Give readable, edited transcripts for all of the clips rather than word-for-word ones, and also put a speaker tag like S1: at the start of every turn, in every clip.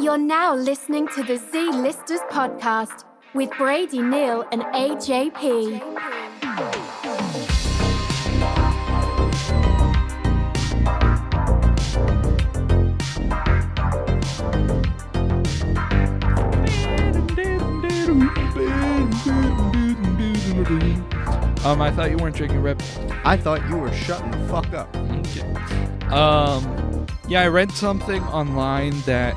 S1: You're now listening to the Z-Listers podcast with Brady, Neil, and AJP.
S2: I thought you weren't drinking Red Bull.
S3: I thought you were shutting the fuck up.
S2: Okay. Yeah, I read something online that,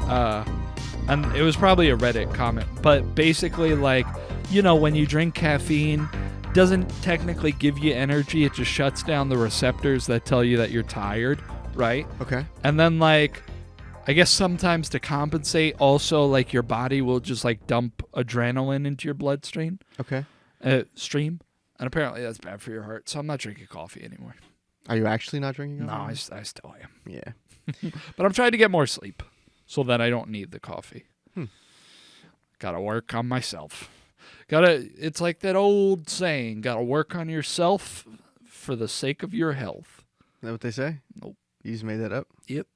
S2: and it was probably a Reddit comment, but basically, like, you know, when you drink caffeine, doesn't technically give you energy. It just shuts down the receptors that tell you that you're tired, right?
S3: Okay.
S2: And then, like, I guess sometimes to compensate, also, like, your body will just, like, dump adrenaline into your bloodstream.
S3: Okay.
S2: Stream. And apparently that's bad for your heart, so I'm not drinking coffee anymore.
S3: Are you actually not drinking
S2: No,
S3: coffee?
S2: I still am.
S3: Yeah.
S2: But I'm trying to get more sleep so that I don't need the coffee. Gotta work on myself. It's like that old saying, gotta work on yourself for the sake of your health.
S3: Is that what they say?
S2: Nope.
S3: You just made that up?
S2: Yep.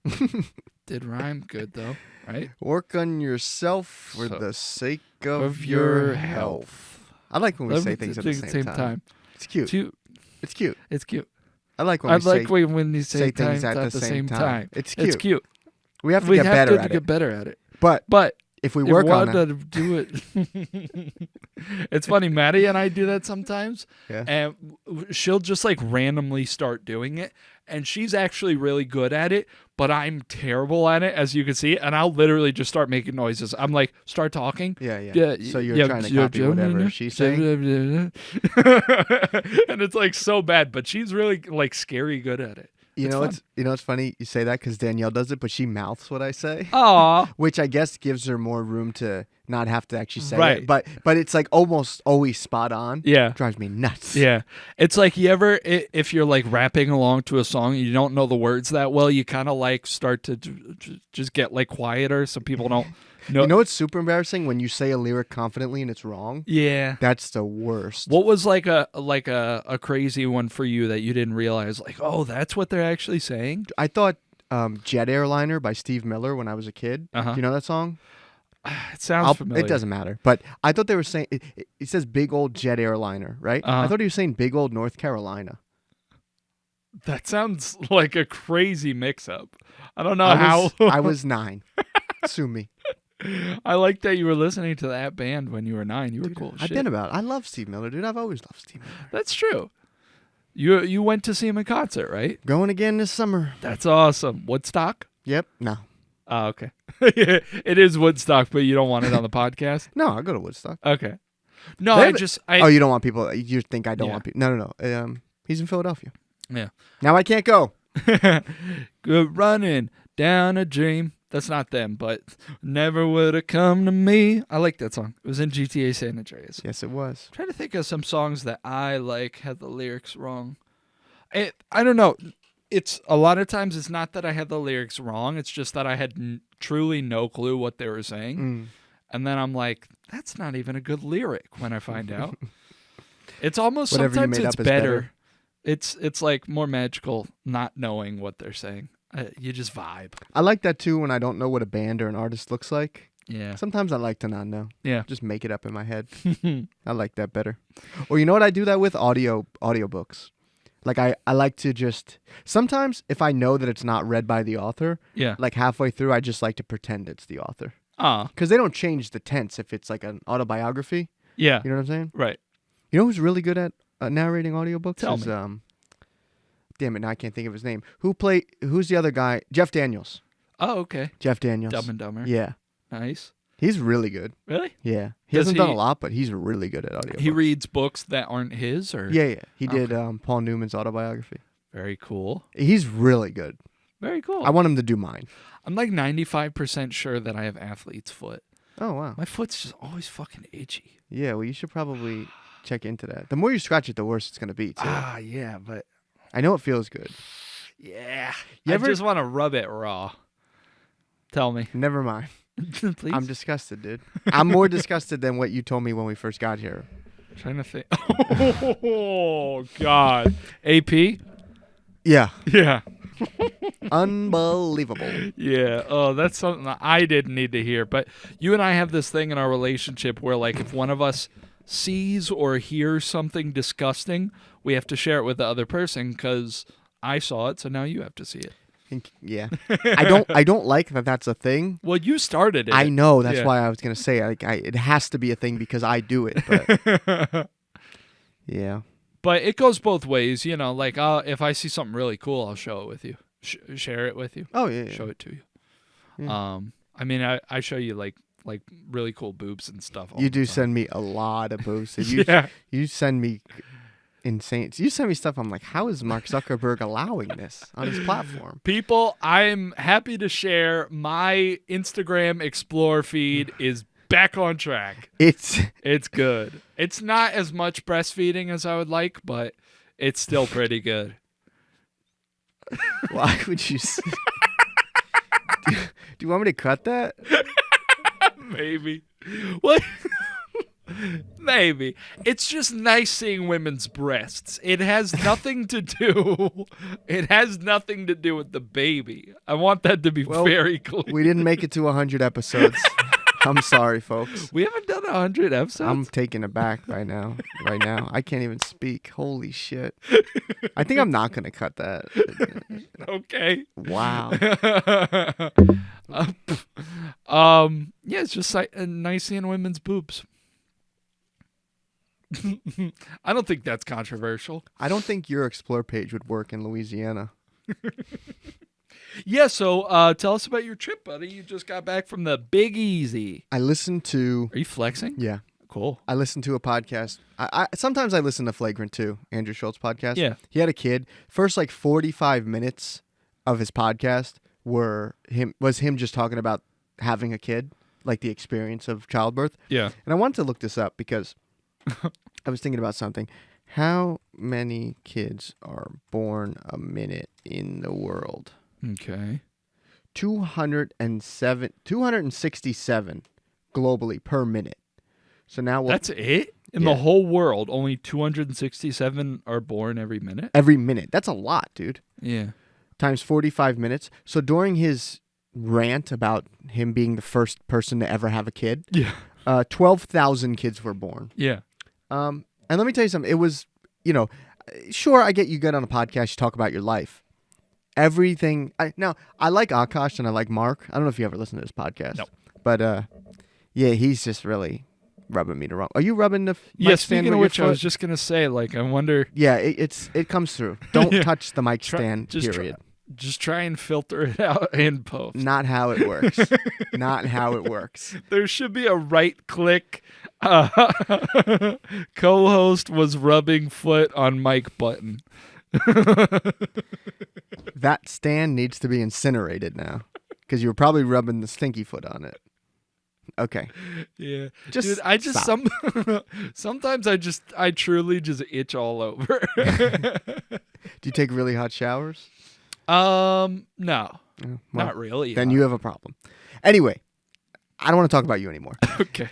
S2: Did rhyme good, though, right?
S3: Work on yourself for the sake of your health. I like when we say things at the same time. It's cute. It's cute.
S2: It's cute.
S3: I like when
S2: when you say
S3: things
S2: at the same time.
S3: It's cute.
S2: It's cute.
S3: We have to get better at it.
S2: Get better at it.
S3: But if we work on
S2: to do it. It's funny, Maddie and I do that sometimes.
S3: Yeah.
S2: And she'll just like randomly start doing it. And she's actually really good at it, but I'm terrible at it, as you can see. And I'll literally just start making noises. I'm like, start talking.
S3: Yeah. So you're trying to copy whatever she's saying?
S2: And it's like so bad, but she's really like scary good at it.
S3: You know it's funny you say that because Danielle does it, but she mouths what I say.
S2: Aw.
S3: Which I guess gives her more room to not have to actually say
S2: Right.
S3: it. But it's like almost always spot on.
S2: Yeah.
S3: Drives me nuts.
S2: Yeah. It's like you ever, if you're like rapping along to a song and you don't know the words that well, you kind of like start to just get like quieter so people don't know.
S3: You know what's super embarrassing? When you say a lyric confidently and it's wrong.
S2: Yeah.
S3: That's the worst.
S2: What was like a crazy one for you that you didn't realize? Like, oh, that's what they're actually saying?
S3: I thought Jet Airliner by Steve Miller when I was a kid.
S2: Uh-huh.
S3: Do you know that song?
S2: It sounds familiar.
S3: It doesn't matter. But I thought they were saying, it says big old jet airliner, right?
S2: Uh-huh.
S3: I thought he was saying big old North Carolina.
S2: That sounds like a crazy mix-up. I don't know how.
S3: I was 9. Sue me.
S2: I like that you were listening to that band when you were 9. You were cool as shit.
S3: I love Steve Miller, dude. I've always loved Steve Miller.
S2: That's true. You went to see him in concert, right?
S3: Going again this summer.
S2: That's awesome. Woodstock?
S3: Yep. No.
S2: Oh, okay. It is Woodstock, but you don't want it on the podcast?
S3: No, I'll go to Woodstock.
S2: Okay. No,
S3: oh, you don't want people. You think I don't want people. No. He's in Philadelphia.
S2: Yeah.
S3: Now I can't go.
S2: Good running down a dream. That's not them, but never would have come to me. I like that song. It was in GTA San Andreas.
S3: Yes, it was.
S2: I'm trying to think of some songs that I like had the lyrics wrong. I don't know. It's a lot of times it's not that I had the lyrics wrong. It's just that I had truly no clue what they were saying. And then I'm like, that's not even a good lyric when I find out. It's almost
S3: Whatever
S2: sometimes
S3: you made
S2: it's
S3: up is
S2: better. It's like more magical not knowing what they're saying. You just vibe.
S3: I like that too when I don't know what a band or an artist looks like.
S2: Yeah.
S3: Sometimes I like to not know.
S2: Yeah.
S3: Just make it up in my head. I like that better. Or you know what I do that with? Audiobooks. Like I like to just sometimes if I know that it's not read by the author,
S2: Yeah.
S3: like halfway through I just like to pretend it's the author.
S2: Ah.
S3: Because they don't change the tense if it's like an autobiography.
S2: Yeah.
S3: You know what I'm saying?
S2: Right.
S3: You know who's really good at narrating audiobooks?
S2: Tell me.
S3: Damn it, now I can't think of his name. Who's the other guy? Jeff Daniels.
S2: Oh, okay.
S3: Jeff Daniels.
S2: Dumb and Dumber.
S3: Yeah.
S2: Nice.
S3: He's really good.
S2: Really?
S3: Yeah. He
S2: Does
S3: hasn't done a lot, but he's really good at audiobooks.
S2: He reads books that aren't his, or?
S3: Yeah. He did Paul Newman's autobiography.
S2: Very cool.
S3: He's really good.
S2: Very cool.
S3: I want him to do mine.
S2: I'm like 95% sure that I have athlete's foot.
S3: Oh, wow.
S2: My foot's just always fucking itchy.
S3: Yeah, well, you should probably check into that. The more you scratch it, the worse it's going to be, too.
S2: Ah, yeah, but...
S3: I know it feels good.
S2: Yeah.
S3: You ever
S2: just want to rub it raw. Tell me.
S3: Never mind.
S2: Please?
S3: I'm disgusted, dude. I'm more disgusted than what you told me when we first got here.
S2: I'm trying to think. Oh, God. AP?
S3: Yeah.
S2: Yeah.
S3: Unbelievable.
S2: Yeah. Oh, that's something that I didn't need to hear. But you and I have this thing in our relationship where, like, if one of us sees or hears something disgusting, we have to share it with the other person because I saw it, so now you have to see it.
S3: Yeah. I don't like that that's a thing.
S2: Well, you started it.
S3: I know. That's
S2: Yeah.
S3: why I was going to say, like, it has to be a thing because I do it. But yeah.
S2: But it goes both ways, you know. Like, if I see something really cool, I'll show it with you, share it with you.
S3: Oh, yeah.
S2: Show it to you.
S3: Yeah.
S2: I mean, I show you like really cool boobs and stuff. All
S3: You
S2: the
S3: do
S2: time.
S3: send me a lot of boobs.
S2: Yeah.
S3: You send me insane. You send me stuff. I'm like, how is Mark Zuckerberg allowing this on his platform?
S2: People, I'm happy to share my Instagram Explore feed is back on track. It's good. It's not as much breastfeeding as I would like, but it's still pretty good.
S3: Why would you? Do you want me to cut that?
S2: Maybe. What? Maybe. It's just nice seeing women's breasts. It has nothing to do. It has nothing to do with the baby. I want that to be very clear.
S3: We didn't make it to 100 episodes. I'm sorry, folks.
S2: We haven't done 100 episodes.
S3: I'm taken aback right now. Right now, I can't even speak. Holy shit! I think I'm not gonna cut that.
S2: Okay.
S3: Wow.
S2: Yeah, it's just nice seeing women's boobs. I don't think that's controversial.
S3: I don't think your Explore page would work in Louisiana.
S2: Yeah, so tell us about your trip, buddy. You just got back from the Big Easy.
S3: I listened to.
S2: Are you flexing?
S3: Yeah.
S2: Cool.
S3: I listened to a podcast. I sometimes I listen to Flagrant too, Andrew Schultz podcast.
S2: Yeah.
S3: He had a kid. First 45 minutes of his podcast was him just talking about having a kid, like the experience of childbirth.
S2: Yeah.
S3: And I wanted to look this up because I was thinking about something. How many kids are born a minute in the world?
S2: Okay.
S3: 267 globally per minute. So now
S2: That's it? In the whole world, only 267 are born every minute?
S3: every minute. That's a lot, dude.
S2: Yeah.
S3: Times 45 minutes. So during his rant about him being the first person to ever have a kid,
S2: Yeah.
S3: 12,000 kids were born.
S2: Yeah.
S3: And let me tell you something. It was, sure, I get you get on a podcast, you talk about your life. Everything. Now, I like Akash and I like Mark. I don't know if you ever listen to this podcast.
S2: No.
S3: But, yeah, he's just really rubbing me the wrong. Are you rubbing the
S2: Yeah,
S3: mic stand
S2: speaking of
S3: with
S2: which,
S3: your
S2: I was
S3: foot?
S2: just going to say, I wonder.
S3: Yeah, it comes through. Don't
S2: Yeah.
S3: touch the mic stand, period.
S2: Just try and filter it out in post.
S3: Not how it works. Not how it works.
S2: There should be a right-click. Co-host was rubbing foot on mic button.
S3: That stand needs to be incinerated now because you were probably rubbing the stinky foot on it. Okay.
S2: Yeah.
S3: Just
S2: Dude, I just
S3: stop.
S2: sometimes I truly just itch all over.
S3: Do you take really hot showers?
S2: No.
S3: Well,
S2: Not really.
S3: Then you have a problem. Anyway, I don't want to talk about you anymore.
S2: Okay.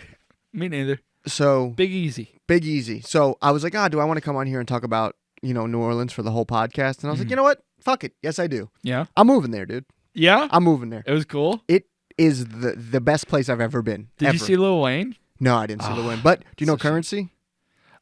S2: Me neither.
S3: So
S2: Big Easy.
S3: Big Easy. So I was like, do I want to come on here and talk about, New Orleans for the whole podcast? And I was like, you know what? Fuck it. Yes, I do.
S2: Yeah.
S3: I'm moving there, dude.
S2: Yeah?
S3: I'm moving there.
S2: It was cool.
S3: It is the best place I've ever been.
S2: Did
S3: ever.
S2: you see Lil Wayne?
S3: No, I didn't see Lil Wayne. But do you know
S2: so shit.
S3: Currency?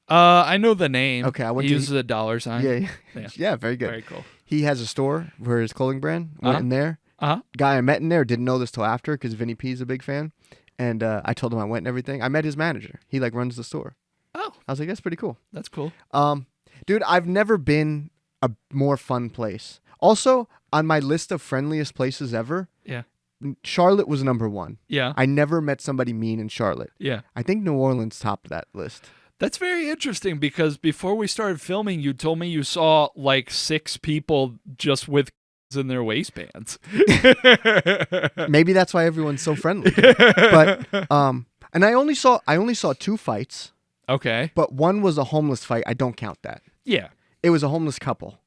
S2: I know the name.
S3: Okay, I went
S2: he
S3: to-
S2: uses a dollar sign.
S3: Yeah.
S2: Yeah.
S3: Yeah, very good.
S2: Very cool.
S3: He has a store for his clothing brand. Went
S2: Uh-huh.
S3: in there.
S2: Uh-huh.
S3: Guy I met in there didn't know this till after because Vinny P is a big fan. And I told him I went and everything. I met his manager. He runs the store.
S2: Oh,
S3: I was like, that's pretty cool.
S2: that's cool.
S3: Dude, I've never been a more fun place. Also, on my list of friendliest places ever,
S2: Yeah.
S3: Charlotte was number 1.
S2: Yeah.
S3: I never met somebody mean in Charlotte.
S2: Yeah.
S3: I think New Orleans topped that list.
S2: That's very interesting because before we started filming, you told me you saw 6 people just with in their waistbands.
S3: Maybe that's why everyone's so friendly. But and I only saw 2 fights,
S2: Okay.
S3: but one was a homeless fight. I don't count that.
S2: Yeah.
S3: It was a homeless couple.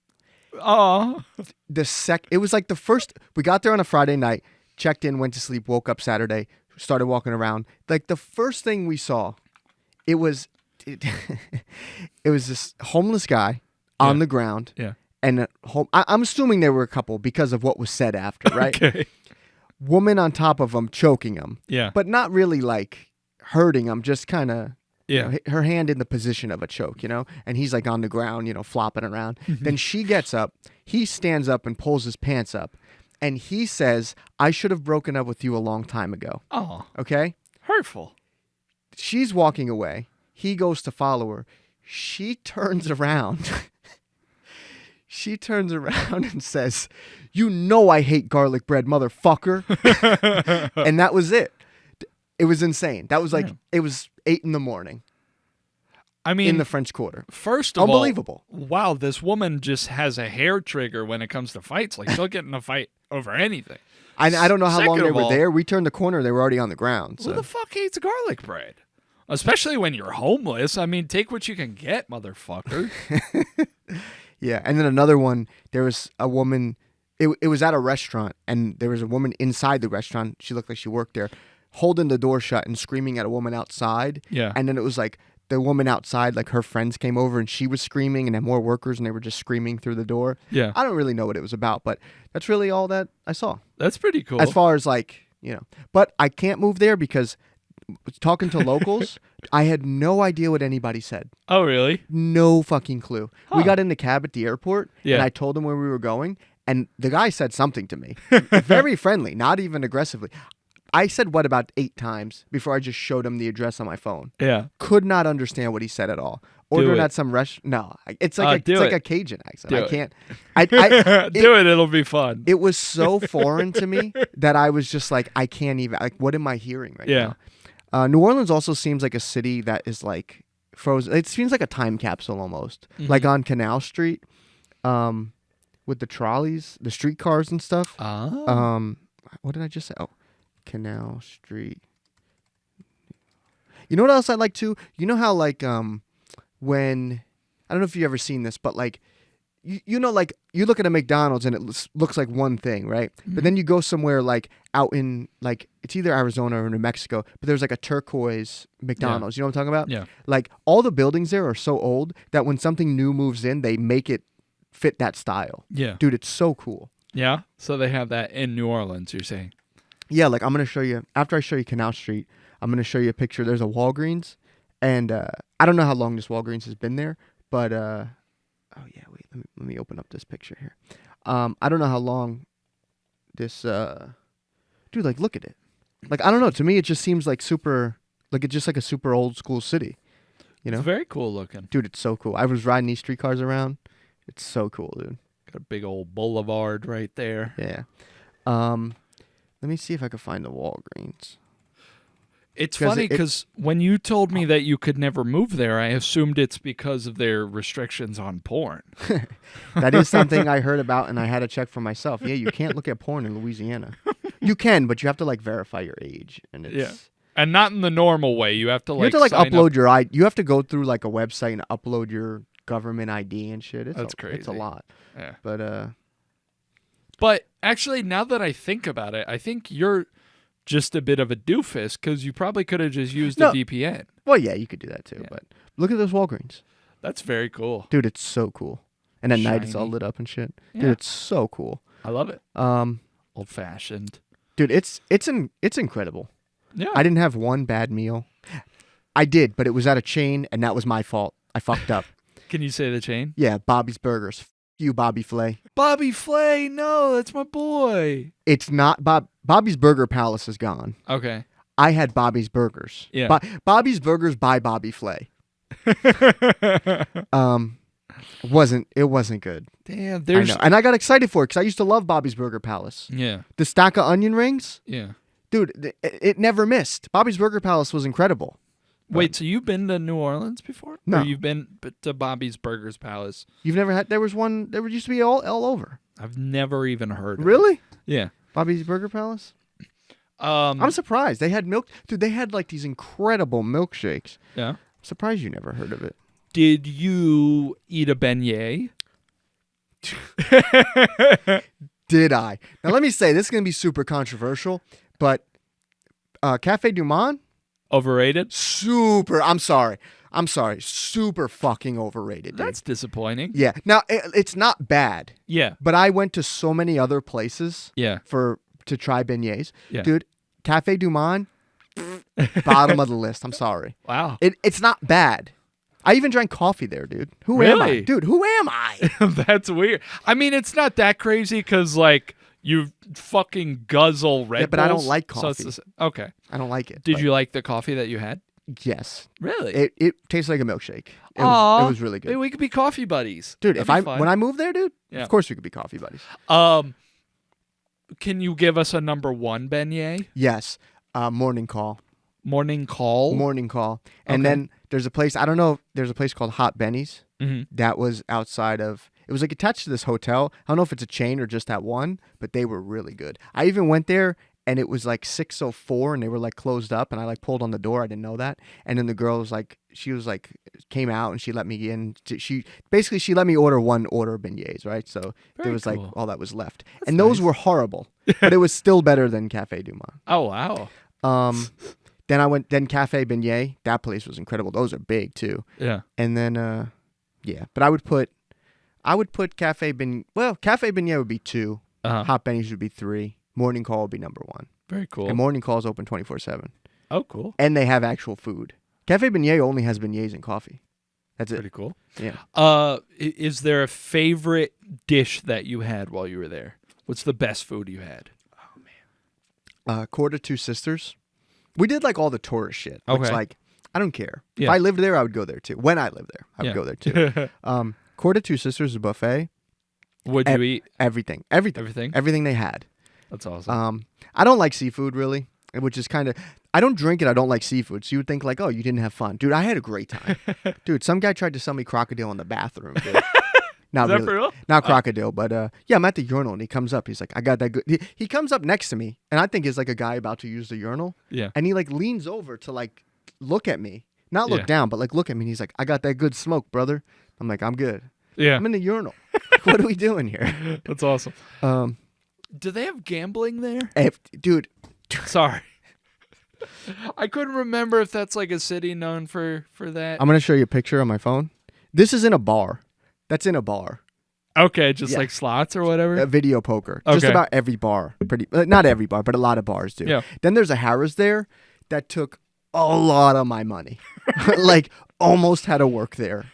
S2: Aw.
S3: It was like the first. We got there on a Friday night, checked in, went to sleep, woke up Saturday, started walking around. Like the first thing we saw, it was this homeless guy on
S2: Yeah.
S3: the ground,
S2: Yeah.
S3: and I'm assuming they were a couple because of what was said after, right?
S2: Okay.
S3: Woman on top of him, choking him,
S2: Yeah.
S3: but not really like hurting him, just kind of.
S2: Yeah.
S3: Her hand in the position of a choke, and he's like on the ground, flopping around. Then she gets up, he stands up and pulls his pants up, and he says, "I should have broken up with you a long time ago."
S2: Oh,
S3: Okay?
S2: hurtful.
S3: She's walking away. He goes to follow her. She turns around. She turns around and says, "You know I hate garlic bread, motherfucker." And that was it. It was insane. That was like, it was 8 a.m.
S2: I mean,
S3: in the French Quarter.
S2: First of
S3: Unbelievable.
S2: all, wow, this woman just has a hair trigger when it comes to fights. Like, she'll get in a fight over anything.
S3: I don't know how long
S2: Second
S3: they
S2: of
S3: were
S2: all,
S3: there. We turned the corner. They were already on the ground.
S2: Who
S3: So.
S2: the fuck hates garlic bread? Especially when you're homeless. I mean, take what you can get, motherfucker.
S3: Yeah. And then another one, there was a woman, it was at a restaurant, and there was a woman inside the restaurant. She looked like she worked there, holding the door shut and screaming at a woman outside.
S2: Yeah.
S3: And then it was like the woman outside, like her friends came over and she was screaming, and then more workers, and they were just screaming through the door.
S2: Yeah.
S3: I don't really know what it was about, but that's really all that I saw.
S2: That's pretty cool.
S3: As far as like, but I can't move there because talking to locals, I had no idea what anybody said.
S2: Oh, really?
S3: No fucking clue. We
S2: Huh.
S3: got in the cab at the airport,
S2: Yeah.
S3: and I told him where we were going, and the guy said something to me. Very friendly, not even aggressively. I said what about 8 times before I just showed him the address on my phone.
S2: Yeah.
S3: Could not understand what he said at all.
S2: Do
S3: Ordering
S2: it.
S3: at some restaurant. No, it's like
S2: do it.
S3: a Cajun accent.
S2: Do
S3: I
S2: it.
S3: can't.
S2: Do it. It'll be fun.
S3: It was so foreign to me that I was just like, I can't even. Like, what am I hearing right
S2: Yeah.
S3: now? New Orleans also seems like a city that is like frozen. It seems like a time capsule almost, like on Canal Street, with the trolleys, the streetcars and stuff.
S2: Oh.
S3: What did I just say? Oh, Canal Street. You know what else I like too? You know how like when I don't know if you've ever seen this, but like like you look at a McDonald's and it looks like one thing, right? But then you go somewhere like out in like it's either Arizona or New Mexico, but there's like a turquoise McDonald's. You know what I'm talking about?
S2: Yeah.
S3: Like all the buildings there are so old that when something new moves in, they make it fit that style.
S2: Yeah.
S3: Dude, it's so cool.
S2: Yeah. So they have that in New Orleans, you're saying?
S3: Yeah, like I'm going to show you, after I show you Canal Street, I'm going to show you a picture. There's a Walgreens, and I don't know how long this Walgreens has been there, but, oh yeah, wait, let me open up this picture here. I don't know how long this, dude, like look at it. Like, I don't know, to me it just seems like super, like it's just like a super old school city, you know?
S2: It's very cool looking.
S3: Dude, it's so cool. I was riding these streetcars around. It's so cool, dude.
S2: Got a big old boulevard right there.
S3: Yeah. Let me see if I can find the Walgreens.
S2: It's
S3: 'Cause
S2: funny
S3: it-
S2: because when you told me that you could never move there, I assumed it's because of their restrictions on porn.
S3: That is something I heard about, and I had to check for myself. Yeah, you can't look at porn in Louisiana. You can, but you have to like verify your age, and it's
S2: Yeah. And not in the normal way. You have to
S3: you have to like
S2: sign
S3: upload
S2: up.
S3: your ID. You have to go through like a website and upload your government ID and shit. It's
S2: That's
S3: It's a
S2: crazy.
S3: lot,
S2: Yeah.
S3: but
S2: But actually, now that I think about it, I think you're just a bit of a doofus because you probably could have just used
S3: No.
S2: a VPN.
S3: well, yeah, you could do that too.
S2: Yeah.
S3: But look at those Walgreens,
S2: That's very cool.
S3: dude. It's so cool, and at night it's all
S2: Shiny.
S3: lit up and shit.
S2: Yeah.
S3: Dude, it's so cool.
S2: I love it.
S3: Um,
S2: Old fashioned.
S3: dude, it's incredible.
S2: Yeah.
S3: I didn't have one bad meal. I did, but it was at a chain, and that was my fault. I fucked up.
S2: Can you say the chain?
S3: Yeah, Bobby's Burgers. F you, Bobby Flay.
S2: Bobby Flay. No, that's my boy.
S3: It's not Bobby's Burger Palace is gone.
S2: Okay.
S3: I had Bobby's Burgers.
S2: Yeah.
S3: Bobby's Burgers by Bobby Flay. It wasn't good.
S2: Damn.
S3: I
S2: There's.
S3: know. And I got excited for it because I used to love Bobby's Burger Palace.
S2: Yeah.
S3: The stack of onion rings,
S2: Yeah.
S3: dude, it never missed. Bobby's Burger Palace was incredible.
S2: Wait, so you've been to New Orleans before?
S3: No.
S2: Or you've been to Bobby's Burgers Palace?
S3: You've never had? There used to be all over.
S2: I've never even heard of it.
S3: Really?
S2: Yeah.
S3: Bobby's Burger Palace? I'm surprised. They had milk. Dude, they had like these incredible milkshakes.
S2: Yeah.
S3: I'm surprised you never heard of it.
S2: Did you eat a beignet?
S3: Did I? Now let me say, this is going to be super controversial, but Cafe Du Monde,
S2: Overrated?
S3: super. I'm sorry. I'm sorry, super fucking overrated, dude.
S2: That's disappointing.
S3: Yeah. Now it's not bad,
S2: Yeah.
S3: but I went to so many other places
S2: Yeah.
S3: to try beignets,
S2: Yeah.
S3: dude. Cafe Du Monde, bottom of the list. I'm sorry.
S2: Wow.
S3: It's not bad. I even drank coffee there, dude. Who am I,
S2: Really?
S3: dude? Who am I?
S2: That's weird. I mean, it's not that crazy because like you fucking guzzle Red
S3: Yeah, but I don't
S2: Bulls,
S3: like
S2: so it's
S3: coffee.
S2: okay.
S3: I don't like it.
S2: Did
S3: but
S2: you like the coffee that you had?
S3: Yes.
S2: Really?
S3: It tastes like a milkshake. It
S2: Aw,
S3: was really good.
S2: Maybe we could be coffee buddies,
S3: Dude,
S2: That'd be fun.
S3: when I move there, dude,
S2: Yeah.
S3: of course we could be coffee buddies.
S2: Can you give us a number one beignet?
S3: Yes. Morning call.
S2: Morning call.
S3: Morning call. And
S2: Okay.
S3: then there's a place, I don't know, there's a place called Hot Benny's
S2: Mhm.
S3: that was outside of, it was like attached to this hotel. I don't know if it's a chain or just that one, but they were really good. I even went there and it was like 6:04 and they were like closed up and I like pulled on the door. I didn't know that. And then the girl was like, came out and she let me in. She let me order one order of beignets, right? So
S2: Very
S3: there was
S2: cool.
S3: like all that was left.
S2: That's
S3: and those
S2: nice.
S3: were horrible, but it was still better than Cafe Du Monde.
S2: Oh wow.
S3: Then Cafe Beignet. That place was incredible. Those are big too.
S2: Yeah.
S3: And then, yeah. But I would put Cafe Beignet. Well, Cafe Beignet would be 2.
S2: Uh-huh.
S3: Hot Benny's would be 3. Morning Call would be number 1.
S2: Very cool.
S3: And Morning Call is open 24/7.
S2: Oh, cool.
S3: And they have actual food. Cafe Beignet only has beignets and coffee. That's it.
S2: Pretty cool.
S3: Yeah.
S2: Is there a favorite dish that you had while you were there? What's the best food you had?
S3: Quarter Two Sisters. We did like all the tourist shit. Which,
S2: Okay.
S3: like, I don't care. If
S2: Yeah.
S3: I lived there, I would go there too. When I lived there, I would go there too. Quarter Two Sisters is a buffet.
S2: What'd you eat?
S3: Everything.
S2: Everything?
S3: Everything they had.
S2: That's awesome.
S3: I don't like seafood really, which is kind of. I don't drink it. I don't like seafood. So you would think like, oh, you didn't have fun, dude. I had a great time, dude. Some guy tried to sell me crocodile in the bathroom, dude. Not
S2: Is that
S3: really,
S2: for real?
S3: not crocodile, but yeah, I'm at the urinal and he comes up. He's like, I got that good. He comes up next to me, and I think it's like a guy about to use the urinal,
S2: Yeah.
S3: and he like leans over to like look at me, not look
S2: Yeah.
S3: down, but like look at me. And he's like, I got that good smoke, brother. I'm like, I'm good.
S2: Yeah.
S3: I'm in the urinal. What are we doing here?
S2: That's awesome.
S3: Um,
S2: Do they have gambling there?
S3: dude.
S2: Sorry. I couldn't remember if that's like a city known for that.
S3: I'm gonna show you a picture on my phone. This is in a bar. That's in a bar.
S2: Okay, just
S3: Yeah.
S2: like slots or whatever.
S3: Video poker. Just
S2: Okay.
S3: about every bar. Not every bar, but a lot of bars do.
S2: Yeah.
S3: Then there's a Harrah's there that took a lot of my money. Like almost had to work there.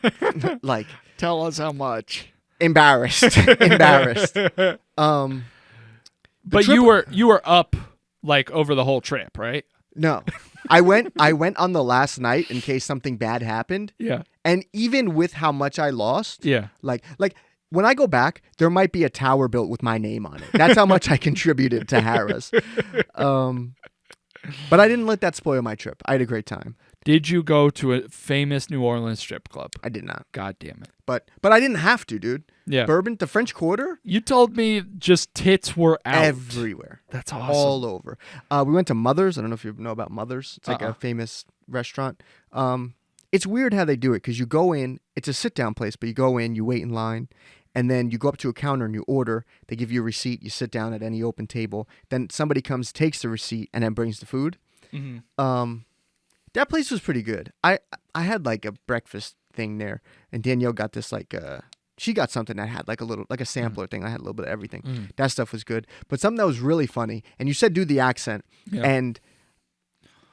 S3: Like
S2: Tell us how much.
S3: embarrassed. Embarrassed.
S2: But
S3: trip-
S2: you were up like over the whole trip, right?
S3: No. I went on the last night in case something bad happened.
S2: Yeah.
S3: And even with how much I lost,
S2: Yeah.
S3: like when I go back, there might be a tower built with my name on it. That's how much I contributed to Harrah's. But I didn't let that spoil my trip. I had a great time.
S2: Did you go to a famous New Orleans strip club?
S3: I did not.
S2: God damn it.
S3: But I didn't have to, dude.
S2: Yeah.
S3: Bourbon, the French Quarter,
S2: You told me just tits were out.
S3: everywhere.
S2: That's awesome.
S3: All over. We went to Mother's. I don't know if you know about Mother's. It's like
S2: Uh-uh.
S3: a famous restaurant. It's weird how they do it because you go in, it's a sit-down place, but you go in, you wait in line, and then you go up to a counter and you order. They give you a receipt. You sit down at any open table. Then somebody comes, takes the receipt, and then brings the food.
S2: Mhm.
S3: That place was pretty good. I had like a breakfast thing there, and Danielle got this like she got something that had like a sampler thing. I had a little bit of everything.
S2: Mhm.
S3: That stuff was good. But something that was really funny, and you said do the accent,
S2: Yeah.
S3: and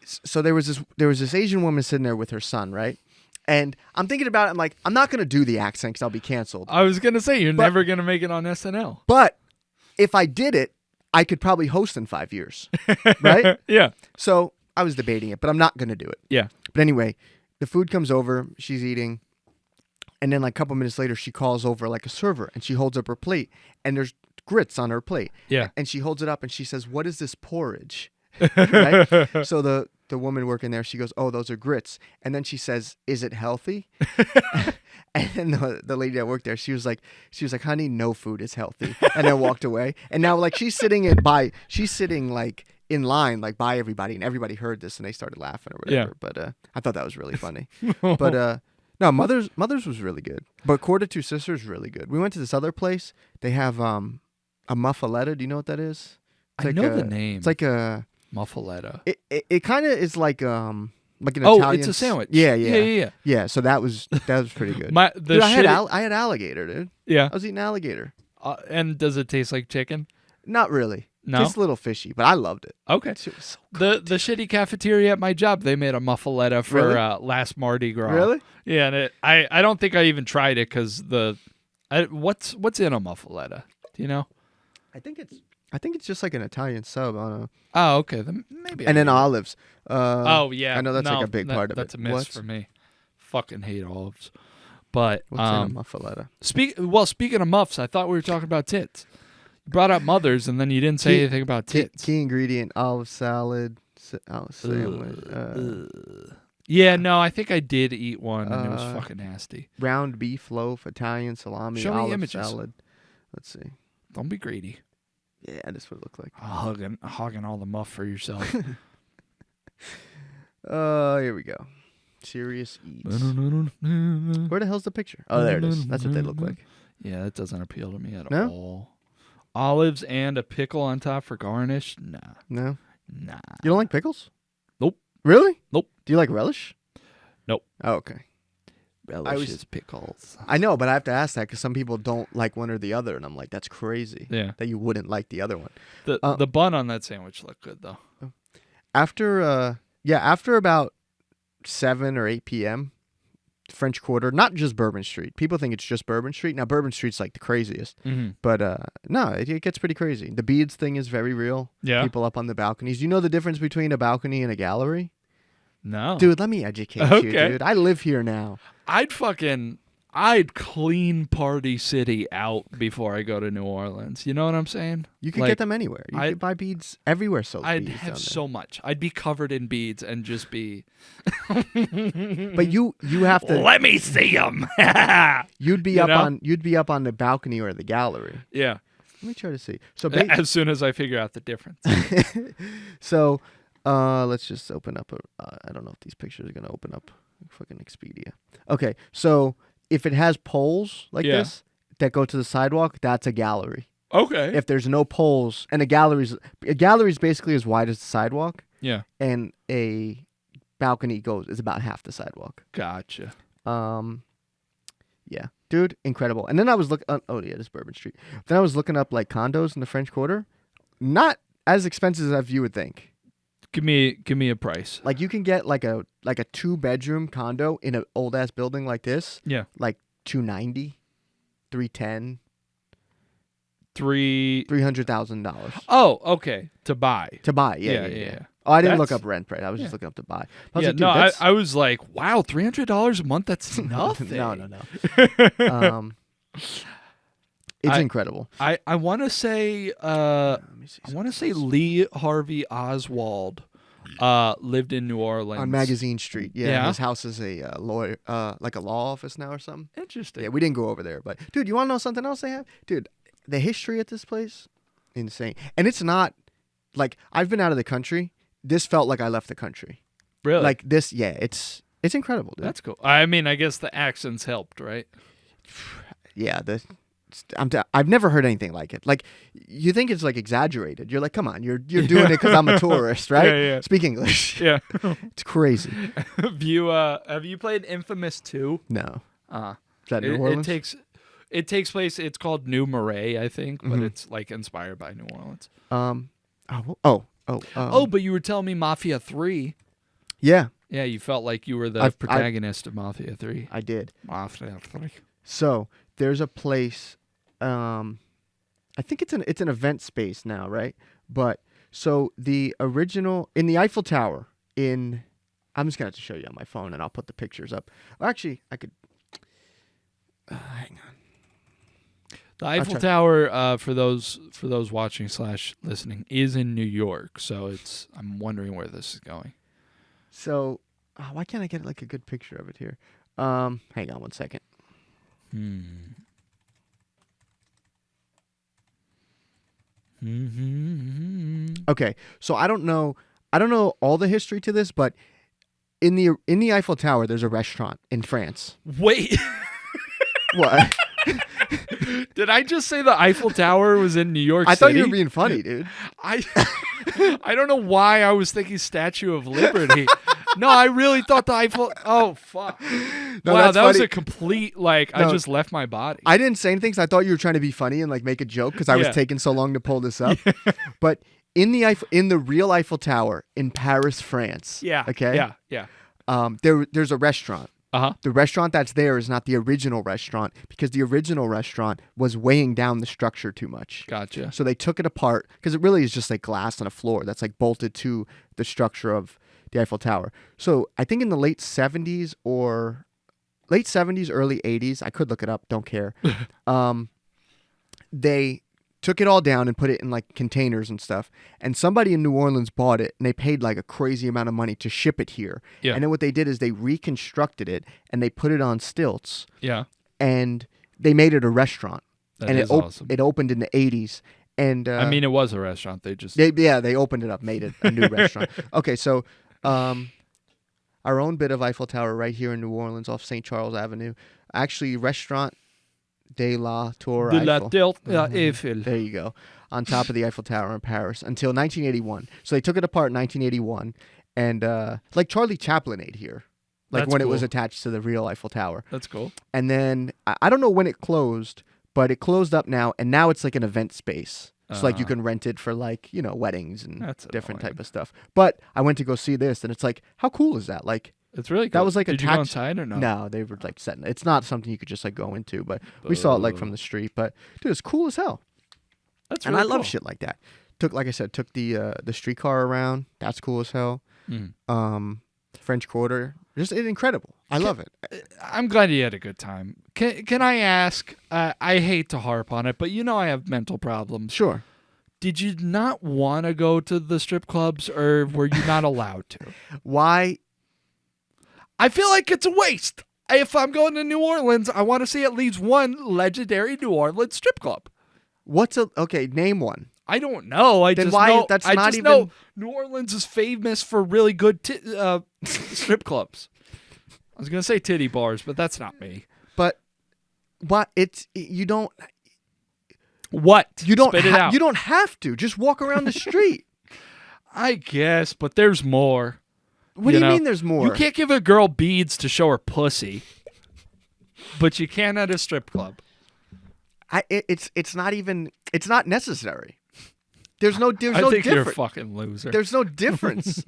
S3: so there was this Asian woman sitting there with her son, right? And I'm thinking about it. I'm like, I'm not gonna do the accent because I'll be canceled.
S2: I was gonna say you're
S3: But-
S2: never gonna make it on SNL.
S3: But if I did it, I could probably host in 5 years, right?
S2: Yeah.
S3: So I was debating it, but I'm not gonna do it.
S2: Yeah.
S3: But anyway, the food comes over, she's eating, and then like a couple minutes later, she calls over like a server, and she holds up her plate, and there's grits on her plate.
S2: Yeah.
S3: And she holds it up, and she says, "What is this porridge?" Right? So the woman working there, she goes, "Oh, those are grits." And then she says, "Is it healthy?" And then the lady that worked there, she was like, "Honey, no food is healthy," and then walked away. And now like she's sitting like in line like by everybody, and everybody heard this and they started laughing or whatever.
S2: Yeah.
S3: But I thought that was really funny. But no, Mother's was really good. But Quarter Two Sisters really good. We went to this other place. They have a muffaletta. Do you know what that is? It's
S2: I
S3: like
S2: know the name.
S3: It's like a
S2: Muffaletta.
S3: it kind of is like like an
S2: Oh,
S3: Italian.
S2: it's a sandwich.
S3: Yeah.
S2: Yeah.
S3: So that was pretty good.
S2: The
S3: Dude, I
S2: shitty-
S3: had alligator, dude.
S2: yeah.
S3: I was eating alligator.
S2: And does it taste like chicken?
S3: Not really.
S2: No?
S3: Just a little fishy, but I loved it.
S2: Okay.
S3: It was so good.
S2: The shitty cafeteria at my job, they made a muffaletta for
S3: Really?
S2: last Mardi Gras.
S3: Really?
S2: Yeah, and I don't think I even tried it because what's in a muffaletta? Do you know?
S3: I think it's just like an Italian sub. I don't know.
S2: Oh, okay. Then maybe.
S3: And then
S2: I
S3: olives.
S2: oh yeah,
S3: I know that's
S2: no,
S3: like a big part of
S2: That's
S3: it.
S2: a miss
S3: What?
S2: for me. Fucking hate olives. But
S3: What's in a muffaletta?
S2: speaking of muffs, I thought we were talking about tits. You brought up mothers, and then you didn't say anything about tits.
S3: Key ingredient: olive salad, olive sandwich,
S2: Yeah, no, I think I did eat one, and it was fucking nasty.
S3: round beef loaf, Italian salami,
S2: Show me
S3: olive
S2: images.
S3: salad. Let's see.
S2: Don't be greedy.
S3: Yeah, that's what it looked like.
S2: Hogging all the muff for yourself.
S3: Here we go. Serious eats. Where the hell's the picture? Oh, there it is. That's what they look like.
S2: Yeah, that doesn't appeal to me at
S3: No?
S2: all. Olives and a pickle on top for garnish? Nah.
S3: No,
S2: Nah.
S3: you don't like pickles?
S2: Nope.
S3: Really?
S2: Nope.
S3: Do you like relish?
S2: Nope.
S3: Oh, okay.
S2: Relish is pickles.
S3: I know, but I have to ask that because some people don't like one or the other, and I'm like, that's crazy.
S2: Yeah.
S3: That you wouldn't like the other one.
S2: The bun on that sandwich looked good though.
S3: After about 7 or 8 p.m., French Quarter, not just Bourbon Street. People think it's just Bourbon Street. Now, Bourbon Street's like the craziest.
S2: Mm-hmm.
S3: But no, it gets pretty crazy. The beads thing is very real.
S2: Yeah.
S3: People up on the balconies. You know the difference between a balcony and a gallery?
S2: No.
S3: Dude, let me educate you,
S2: Okay.
S3: dude. I live here now.
S2: I'd clean Party City out before I go to New Orleans. You know what I'm saying?
S3: You can
S2: Like,
S3: get them anywhere. You can buy beads everywhere. So
S2: I'd
S3: beads
S2: have
S3: down
S2: so much. I'd be covered in beads and just be.
S3: there. But you have to.
S2: Let me see them.
S3: You'd be
S2: You
S3: up
S2: know?
S3: on the balcony or the gallery.
S2: Yeah.
S3: Let me try to see. So
S2: As soon as I figure out the difference.
S3: so let's just open up I don't know if these pictures are gonna open up fucking Expedia. Okay, so if it has poles like
S2: Yeah.
S3: this that go to the sidewalk, that's a gallery.
S2: Okay.
S3: If there's no poles, and a gallery's basically as wide as the sidewalk,
S2: Yeah.
S3: and a balcony is about half the sidewalk.
S2: Gotcha.
S3: Yeah, dude, incredible. And then I was looking. Oh yeah, this is Bourbon Street. Then I was looking up like condos in the French Quarter, not as expensive as you would think.
S2: Give me a price.
S3: Like you can get like a 2-bedroom condo in an old ass building like this.
S2: Yeah.
S3: Like $290, $310,
S2: $300.
S3: $300,000
S2: Oh, okay. To buy.
S3: to buy.
S2: Yeah.
S3: Yeah. Oh, I didn't look
S2: That's-
S3: up rent price. I was just looking up to buy. I was
S2: Yeah,
S3: like, dude,
S2: no,
S3: that's-
S2: I was like, wow, $300 a month? That's nothing.
S3: no. It's
S2: I-
S3: incredible.
S2: I want to say
S3: Let me see.
S2: I want to say Lee Harvey Oswald lived in New Orleans.
S3: On Magazine Street. Yeah,
S2: Yeah?
S3: his house is a lawyer, like a law office now or something.
S2: Interesting.
S3: Yeah, we didn't go over there, but dude, you want to know something else they have? Dude, the history at this place, insane. And it's not like I've been out of the country. This felt like I left the country.
S2: Really?
S3: Like this, yeah, it's incredible, dude.
S2: That's cool. I mean, I guess the accents helped, right?
S3: Yeah, I've never heard anything like it. Like you think it's like exaggerated. You're like, come on, you're doing it because I'm a tourist, right?
S2: Yeah.
S3: Speak English.
S2: Yeah.
S3: It's crazy.
S2: have you played Infamous 2?
S3: No,
S2: Uh
S3: is that New Orleans?
S2: it takes place. It's called New Marais, I think, but
S3: Mhm.
S2: it's like inspired by New Orleans.
S3: But
S2: But you were telling me Mafia 3.
S3: yeah,
S2: Yeah, you felt like you were the
S3: I've-
S2: protagonist of Mafia 3.
S3: I did.
S2: Mafia 3.
S3: So there's a place. I think it's an event space now, right? But so the original in the Eiffel Tower I'm just gonna have to show you on my phone, and I'll put the pictures up. Actually, I could. Hang on.
S2: The Eiffel
S3: try.
S2: Tower, for those watching / listening, is in New York. So I'm wondering where this is going.
S3: So why can't I get like a good picture of it here? Hang on one second. Okay, so I don't know all the history to this, but in the Eiffel Tower, there's a restaurant in France.
S2: Wait,
S3: What?
S2: did I just say the Eiffel Tower was in New York City?
S3: I thought you were being funny, dude.
S2: I don't know why I was thinking Statue of Liberty. No, I really thought the Eiffel. Oh fuck!
S3: No,
S2: wow,
S3: that's
S2: that was
S3: funny.
S2: a complete I
S3: No.
S2: just left my body.
S3: I didn't say anything because I thought you were trying to be funny and like make a joke because I was
S2: Yeah.
S3: taking so long to pull this up. But in the real Eiffel Tower in Paris, France.
S2: Yeah.
S3: Okay.
S2: Yeah.
S3: There's a restaurant.
S2: Uh-huh.
S3: The restaurant that's there is not the original restaurant because the original restaurant was weighing down the structure too much.
S2: Gotcha.
S3: So they took it apart because it really is just like glass on a floor that's like bolted to the structure of the Eiffel Tower. So I think in the late 70s, early 80s, I could look it up, don't care. They took it all down and put it in like containers and stuff. And somebody in New Orleans bought it and they paid like a crazy amount of money to ship it here.
S2: Yeah.
S3: And then what they did is they reconstructed it and they put it on stilts
S2: Yeah.
S3: and they made it a restaurant.
S2: That
S3: And
S2: is awesome.
S3: it opened in the 80s. And
S2: I mean, it was a restaurant. They just
S3: they opened it up, made it a new restaurant. Okay, so our own bit of Eiffel Tower right here in New Orleans off St. Charles Avenue. Actually, Restaurant de la Tour
S2: de la
S3: Eiffel.
S2: Eiffel.
S3: There you go. On top of the Eiffel Tower in Paris until 1981. So they took it apart in 1981 and like Charlie Chaplin ate here. Like
S2: That's
S3: when it was
S2: cool.
S3: attached to the real Eiffel Tower.
S2: That's cool.
S3: And then I don't know when it closed, but it closed up now and now it's like an event space. So like you can rent it for like, weddings and
S2: That's
S3: different
S2: annoying.
S3: type of stuff. But I went to go see this and it's like, how cool is that? Like
S2: It's really
S3: that
S2: cool.
S3: was like
S2: Did you go
S3: attached.
S2: inside or no?
S3: No, they were like setting. It's not something you could just like go into, but we saw it like from the street. But dude, it's cool as hell.
S2: That's
S3: And
S2: really
S3: I love
S2: cool.
S3: shit like that. Like I said, took the streetcar around. That's cool as hell.
S2: Mm.
S3: French Quarter, just incredible. I love it.
S2: I'm glad you had a good time. Can I ask? I hate to harp on it, but I have mental problems.
S3: Sure.
S2: Did you not want to go to the strip clubs, or were you not allowed to?
S3: Why?
S2: I feel like it's a waste. If I'm going to New Orleans, I want to see at least one legendary New Orleans strip club.
S3: Okay? Name one.
S2: I don't know. I
S3: Then
S2: just
S3: why-
S2: know.
S3: that's
S2: I
S3: not
S2: just
S3: even-
S2: know New Orleans is famous for really good strip clubs. I was gonna say titty bars, but that's not me.
S3: But what? You don't.
S2: What?
S3: You don't.
S2: Spit it out.
S3: You don't have to. Just walk around the street.
S2: I guess, but there's more.
S3: What do you
S2: know?
S3: mean? There's more.
S2: You can't give a girl beads to show her pussy, but you can at a strip club.
S3: It's not even. It's not necessary. There's no. There's
S2: I
S3: no
S2: think you're a
S3: difference.
S2: fucking loser.
S3: There's no difference.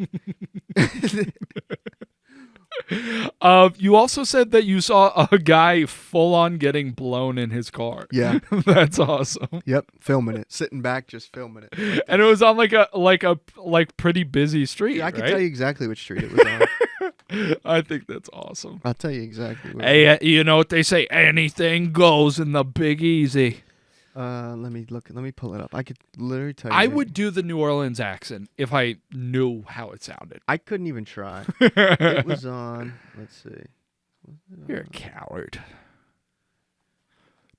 S2: You also said that you saw a guy full on getting blown in his car.
S3: Yeah.
S2: That's awesome.
S3: Yep. Filming it. Sitting back, just filming it.
S2: And it was on like a pretty busy street.
S3: Yeah, I can
S2: right?
S3: tell you exactly which street it was on.
S2: I think that's awesome.
S3: I'll tell you exactly.
S2: Hey, you know what they say? Anything goes in the Big Easy.
S3: Let me look. Let me pull it up. I could literally tell you.
S2: I would do the New Orleans accent if I knew how it sounded.
S3: I couldn't even try. It was on. Let's see.
S2: You're a coward.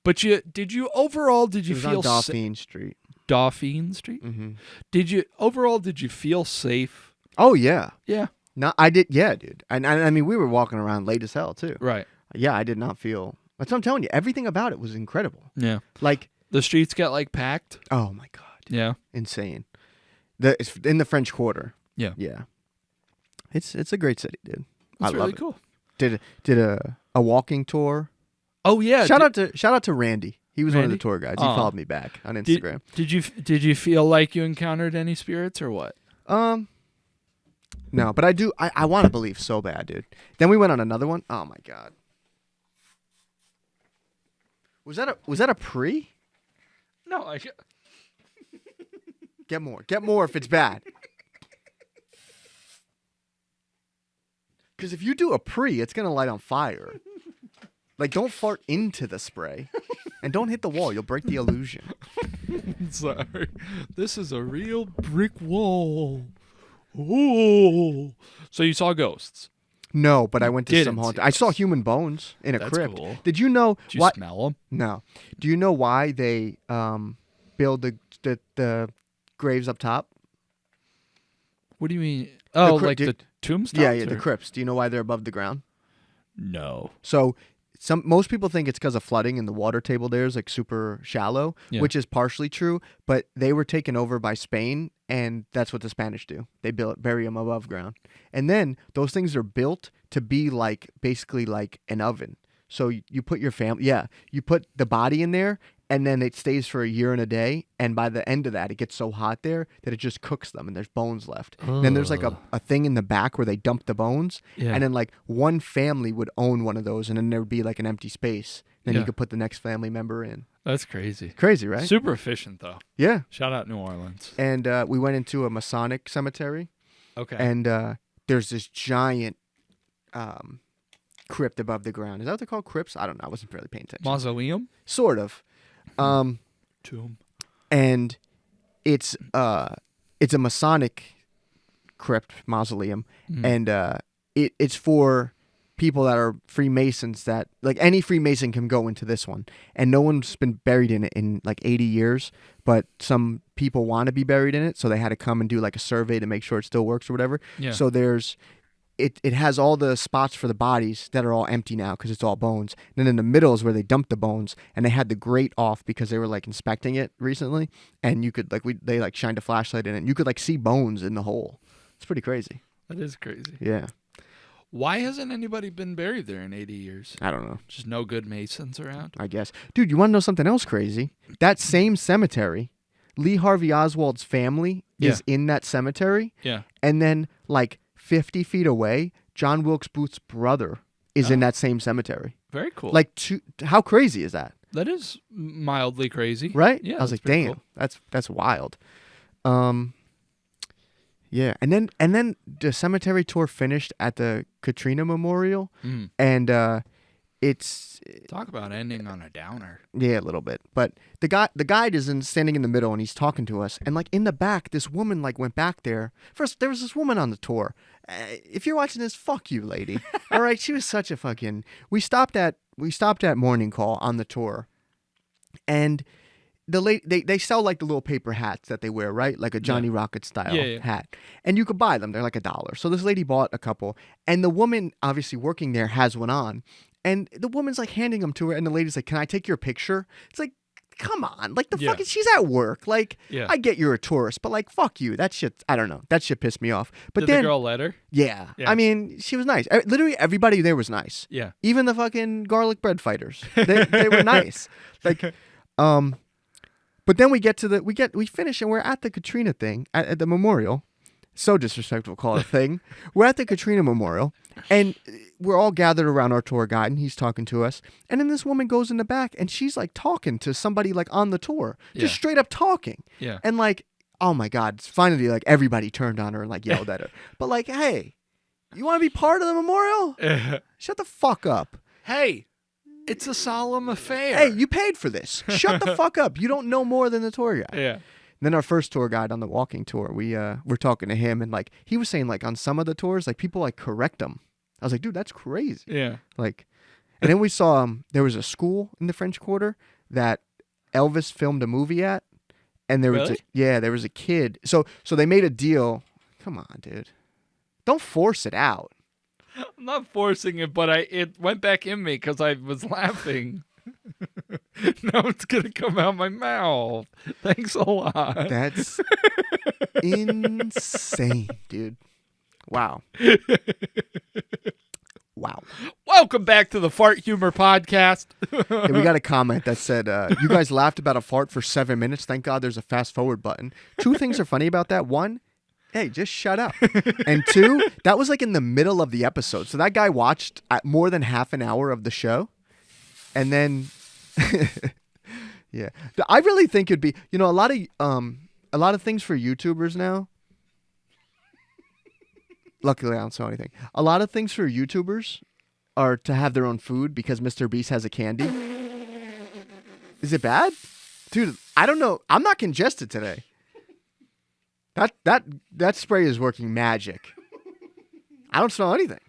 S2: But did you
S3: It was
S2: feel
S3: on Dauphine Street.
S2: Dauphine Street?
S3: Mm-hmm.
S2: Did you feel safe?
S3: Oh yeah.
S2: Yeah.
S3: No, I did. Yeah, dude. And I mean, we were walking around late as hell too.
S2: Right.
S3: Yeah, I did not feel. That's what I'm telling you. Everything about it was incredible.
S2: Yeah.
S3: Like,
S2: The streets get packed.
S3: oh my god,
S2: Yeah.
S3: insane. It's in the French Quarter.
S2: Yeah.
S3: Yeah. It's a great city, dude.
S2: That's
S3: I
S2: really
S3: love it.
S2: cool.
S3: Did a walking tour.
S2: Oh yeah.
S3: Shout out to Randy. He was one of the
S2: Randy?
S3: tour guides. He
S2: Aw.
S3: followed me back on Instagram.
S2: Did you feel like you encountered any spirits or what?
S3: No, but I want to believe so bad, dude. Then we went on another one. Oh my god. Was that a pre?
S2: No,
S3: Get more if it's bad. Because if you do a pre, it's gonna light on fire. Like, don't fart into the spray, and don't hit the wall. You'll break the illusion.
S2: sorry. This is a real brick wall. Ooh. So you saw ghosts.
S3: No, but I went to
S2: Didn't
S3: some haunted.
S2: see
S3: I saw
S2: this.
S3: human bones in a
S2: That's
S3: crypt.
S2: cool.
S3: Did you know
S2: Did you
S3: what?
S2: smell them?
S3: No. Do you know why they build the graves up top?
S2: What do you mean? Oh,
S3: crypt-
S2: like the tombstones?
S3: Yeah, the
S2: or-
S3: crypts. Do you know why they're above the ground?
S2: No.
S3: So most people think it's because of flooding and the water table there is like super shallow,
S2: Yeah.
S3: which is partially true. But they were taken over by Spain, and that's what the Spanish do. They bury them above ground, and then those things are built to be like basically like an oven. So you put your you put the body in there, and then it stays for a year and a day. And by the end of that, it gets so hot there that it just cooks them, and there's bones left. And then there's like a thing in the back where they dump the bones,
S2: Yeah.
S3: and then like one family would own one of those, and then there would be like an empty space. Then
S2: Yeah.
S3: you could put the next family member in.
S2: That's crazy.
S3: Crazy, right?
S2: Super efficient though.
S3: Yeah.
S2: Shout out New Orleans.
S3: And we went into a Masonic cemetery,
S2: Okay.
S3: and there's this giant crypt above the ground. Is that what they're called? Crypts? I don't know. I wasn't really paying attention.
S2: Mausoleum?
S3: Sort of.
S2: Tomb.
S3: And it's a Masonic crypt mausoleum, and it's for people that are Freemasons. That like any Freemason can go into this one, and no one's been buried in it in like 80 years. But some people want to be buried in it, so they had to come and do like a survey to make sure it still works or whatever.
S2: Yeah.
S3: So there's. It has all the spots for the bodies that are all empty now because it's all bones. And then in the middle is where they dumped the bones, and they had the grate off because they were like inspecting it recently, and you could they like shined a flashlight in it, and you could like see bones in the hole. It's pretty crazy.
S2: That is crazy.
S3: Yeah,
S2: Why hasn't anybody been buried there in 80 years?
S3: I don't know.
S2: Just no good Masons around?
S3: I guess, dude. You want to know something else crazy? That same cemetery, Lee Harvey Oswald's family is in that cemetery,
S2: Yeah.
S3: and then like 50 feet away, John Wilkes Booth's brother is in that same cemetery.
S2: Very cool.
S3: Like, how crazy is that?
S2: That is mildly crazy.
S3: Right?
S2: Yeah.
S3: I was
S2: that's
S3: like,
S2: pretty
S3: damn,
S2: cool.
S3: that's wild. Yeah, and then the cemetery tour finished at the Katrina Memorial, and it's
S2: Talk about ending on a downer.
S3: a little bit. But the guide is standing in the middle, and he's talking to us, and like in the back, this woman like went back there. First, there was this woman on the tour. If you're watching this, fuck you, lady. All right, she was such a fucking. We stopped at Morning Call on the tour, and the lady they sell like the little paper hats that they wear, right? Like a Johnny Rocket style hat. And you could buy them. They're like $1. So this lady bought a couple, and the woman obviously working there has one on. And the woman's like handing them to her, and the lady's like, "Can I take your picture?" It's like, come on, like the fucking she's at work. Like, I get you're a tourist, but like, fuck you. That shit, I don't know. That shit pissed me off. But
S2: Did
S3: then
S2: the girl let her?
S3: Yeah. I mean, she was nice. Literally everybody there was nice.
S2: Yeah.
S3: Even the fucking garlic bread fighters. They were nice. Like, but then we finish and we're at the Katrina thing at the memorial. So disrespectful to call it a thing. We're at the Katrina Memorial, and we're all gathered around our tour guide, and he's talking to us. And then this woman goes in the back, and she's like talking to somebody like on the tour, just straight up talking.
S2: Yeah.
S3: And like, oh my God, finally like everybody turned on her and like yelled at her. But like, hey, you want to be part of the memorial? Shut the fuck up.
S2: Hey, it's a solemn affair.
S3: Hey, you paid for this. Shut the fuck up. You don't know more than the tour guide.
S2: Yeah.
S3: And then our first tour guide on the walking tour, we're talking to him, and like he was saying like on some of the tours, like people like correct him. I was like, dude, that's crazy.
S2: Yeah.
S3: Like, and then we saw there was a school in the French Quarter that Elvis filmed a movie at, and there was there was a kid. So they made a deal. Come on, dude, don't force it out.
S2: I'm not forcing it, but it went back in me because I was laughing. Now it's gonna come out my mouth. Thanks a lot.
S3: That's insane, dude. Wow. Wow.
S2: Welcome back to the Fart Humor Podcast.
S3: Yeah, we got a comment that said, you guys laughed about a fart for 7 minutes. Thank God there's a fast forward button. 2 things are funny about that. 1, hey, just shut up. And 2, that was like in the middle of the episode. So that guy watched more than half an hour of the show. And then, yeah, I really think it'd be, a lot of things for YouTubers now. Luckily, I don't sell anything. A lot of things for YouTubers are to have their own food because Mr. Beast has a candy. Is it bad? Dude, I don't know. I'm not congested today. That spray is working magic. I don't smell anything.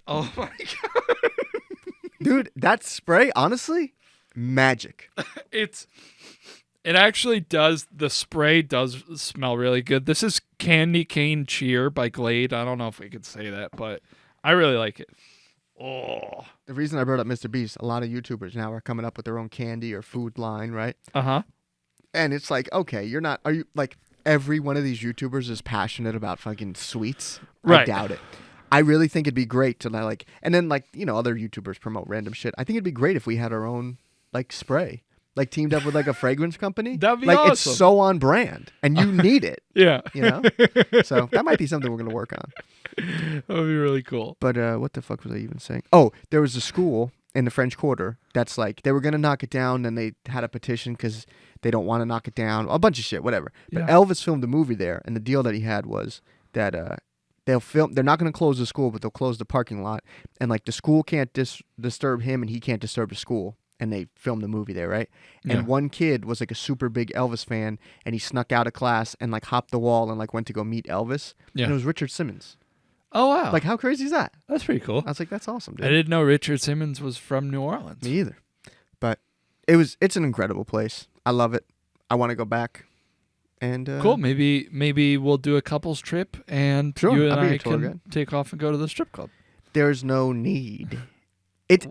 S2: Oh my God.
S3: Dude, that spray, honestly, magic.
S2: It actually does. The spray does smell really good. This is Candy Cane Cheer by Glade. I don't know if we could say that, but I really like it. Oh.
S3: The reason I brought up Mr. Beast, a lot of YouTubers now are coming up with their own candy or food line, right?
S2: Uh-huh.
S3: And it's like, okay, are you like every one of these YouTubers is passionate about fucking sweets? I
S2: Right.
S3: doubt it. I really think it'd be great to like, and then like, other YouTubers promote random shit. I think it'd be great if we had our own like spray, like teamed up with like a fragrance company.
S2: That'd be
S3: like
S2: awesome.
S3: It's so on brand and you need it,
S2: Yeah.
S3: So that might be something we're going to work on.
S2: That would be really cool.
S3: But what the fuck was I even saying? Oh, there was a school in the French Quarter that's like, they were going to knock it down and they had a petition because they don't want to knock it down. A bunch of shit, whatever. But
S2: Yeah.
S3: Elvis filmed a movie there, and the deal that he had was that they're not going to close the school, but they'll close the parking lot. And like the school can't disturb him and he can't disturb the school. And they filmed the movie there, right?
S2: Yeah.
S3: And one kid was like a super big Elvis fan, and he snuck out of class and like hopped the wall and like went to go meet Elvis.
S2: Yeah.
S3: And it was Richard Simmons.
S2: Oh, wow.
S3: Like, how crazy is that?
S2: That's pretty cool.
S3: I was like, that's awesome, dude.
S2: I didn't know Richard Simmons was from New Orleans.
S3: Me either. But it's an incredible place. I love it. I want to go back. And
S2: Cool. Maybe we'll do a couples trip and
S3: Sure,
S2: you and
S3: I'll be
S2: I
S3: your tour
S2: can
S3: guide.
S2: take off and go to the strip club.
S3: There's no need.
S2: There's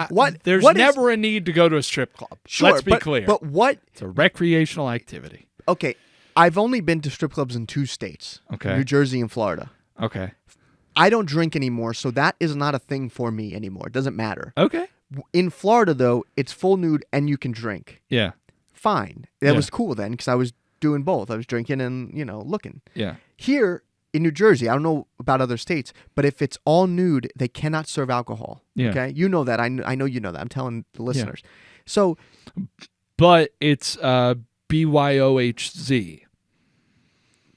S3: what is-
S2: never a need to go to a strip club.
S3: Sure,
S2: Let's be clear.
S3: But what?
S2: It's a recreational activity.
S3: Okay, I've only been to strip clubs in 2 states.
S2: Okay.
S3: New Jersey and Florida.
S2: Okay.
S3: I don't drink anymore, so that is not a thing for me anymore. It doesn't matter.
S2: Okay.
S3: In Florida, though, it's full nude and you can drink.
S2: Yeah.
S3: Fine. That
S2: Yeah.
S3: was cool then because I was doing both. I was drinking and, looking.
S2: Yeah.
S3: Here in New Jersey, I don't know about other states, but if it's all nude, they cannot serve alcohol.
S2: Yeah.
S3: Okay? You know that. I know you know that. I'm telling the listeners. So,
S2: But it's BYOHZ.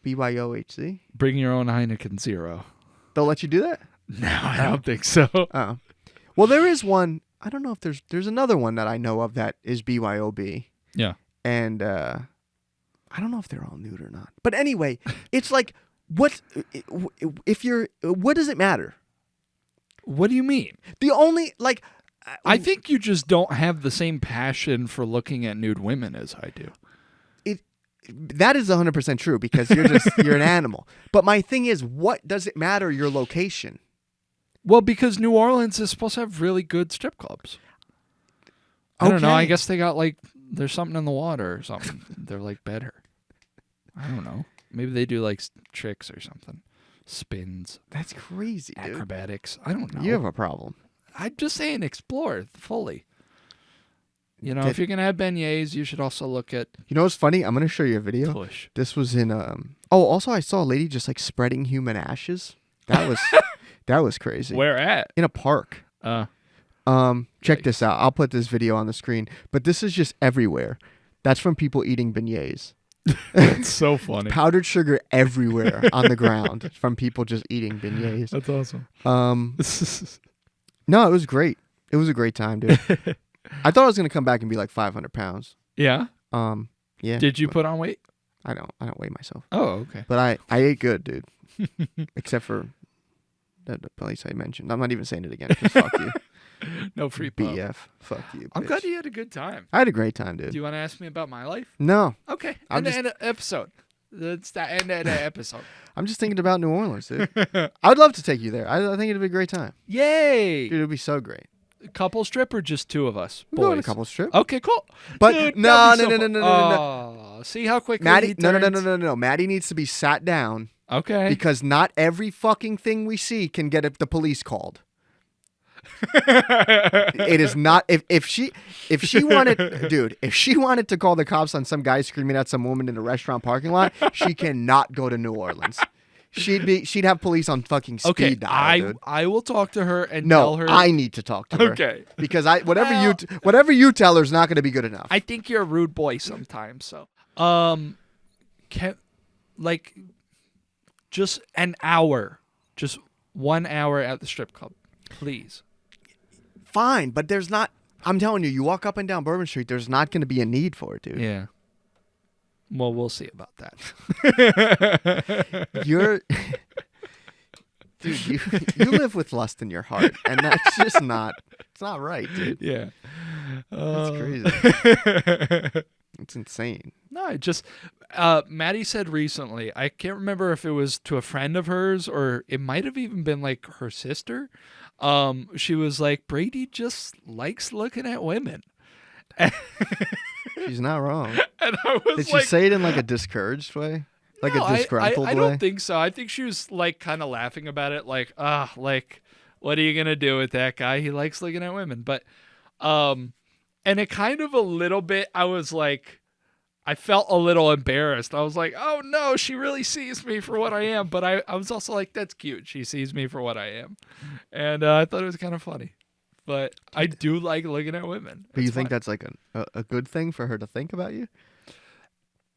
S3: BYOHC?
S2: Bring your own Heineken Zero.
S3: They'll let you do that?
S2: No, I don't think so.
S3: Oh. Well, there is one. I don't know if there's another one that I know of that is BYOB.
S2: Yeah.
S3: And I don't know if they're all nude or not. But anyway, it's like, what does it matter?
S2: What do you mean?
S3: The only, like...
S2: I think you just don't have the same passion for looking at nude women as I do.
S3: That is 100% true because you're an animal. But my thing is, what does it matter your location?
S2: Well, because New Orleans is supposed to have really good strip clubs. I don't know. I
S3: Okay.
S2: guess they got there's something in the water or something. They're better. I don't know. Maybe they do tricks or something. Spins,
S3: That's crazy, dude.
S2: acrobatics. I don't know.
S3: You have a problem.
S2: I'm just saying explore fully. If you're going to have beignets, you should also look at
S3: You know what's funny? I'm going to show you a video.
S2: push.
S3: This was in also I saw a lady just spreading human ashes. That was that was crazy.
S2: Where at?
S3: In a park. Check this out. I'll put this video on the screen, but this is just everywhere. That's from people eating beignets.
S2: It's so funny.
S3: Powdered sugar everywhere on the ground from people just eating beignets.
S2: That's awesome.
S3: No, it was great. It was a great time, dude. I thought I was gonna come back and be like 500 pounds.
S2: Yeah?
S3: Yeah.
S2: Did you put on weight?
S3: I don't weigh myself,
S2: Oh, okay.
S3: but I ate good, dude. Except for the place I mentioned. I'm not even saying it again. 'Cause fuck you,
S2: No free pub.
S3: BF. Fuck you.
S2: I'm
S3: bitch.
S2: glad you had a good time.
S3: I had a great time, dude.
S2: Do you want to ask me about my life?
S3: No,
S2: Okay.
S3: I'm
S2: End of episode. That's the end of the episode.
S3: I'm just thinking about New Orleans, dude. I would love to take you there. I think it'd be a great time,
S2: Yay!
S3: dude. It'd be so great.
S2: Couple strip or just two of us?
S3: We're going on a
S2: Boys?
S3: couple trip.
S2: Okay, cool.
S3: But
S2: Dude,
S3: no,
S2: that'd be
S3: no,
S2: so
S3: no,
S2: fun.
S3: no, no, no,
S2: Oh, see how quickly
S3: Maddie,
S2: he
S3: no.
S2: turns?
S3: Maddie needs to be sat down
S2: Okay.
S3: because not every fucking thing we see can get the police called. It is not if she wanted, dude, if she wanted to call the cops on some guy screaming at some woman in a restaurant parking lot, she cannot go to New Orleans. She'd have police on fucking speed
S2: Okay,
S3: dial, dude.
S2: I will talk to her and
S3: No,
S2: tell her.
S3: I need to talk to her.
S2: Okay.
S3: Because whatever you tell her is not going to be good enough.
S2: I think you're a rude boy sometimes. So, can just an hour, just 1 hour at the strip club, please.
S3: Fine, but there's not. I'm telling you, you walk up and down Bourbon Street, there's not going to be a need for it, dude.
S2: Yeah. Well, we'll see about that.
S3: You're Dude, you live with lust in your heart, and that's just not. It's not right, dude.
S2: Yeah.
S3: That's crazy. It's insane.
S2: No, I just Maddie said recently, I can't remember if it was to a friend of hers or it might have even been like her sister. She was like, Brady just likes looking at women.
S3: She's not wrong.
S2: And I was
S3: Did she
S2: like,
S3: say it in like a discouraged way? Like
S2: no,
S3: a disgruntled
S2: I
S3: way?
S2: don't think so. I think she was like kind of laughing about it, like, like, what are you gonna do with that guy? He likes looking at women. But and it kind of a little bit, I was like, I felt a little embarrassed. I was like, oh no, she really sees me for what I am. But I was also like, that's cute. She sees me for what I am. And I thought it was kind of funny. But I do like looking at women.
S3: But you
S2: It's
S3: think
S2: fine.
S3: that's like a good thing for her to think about you?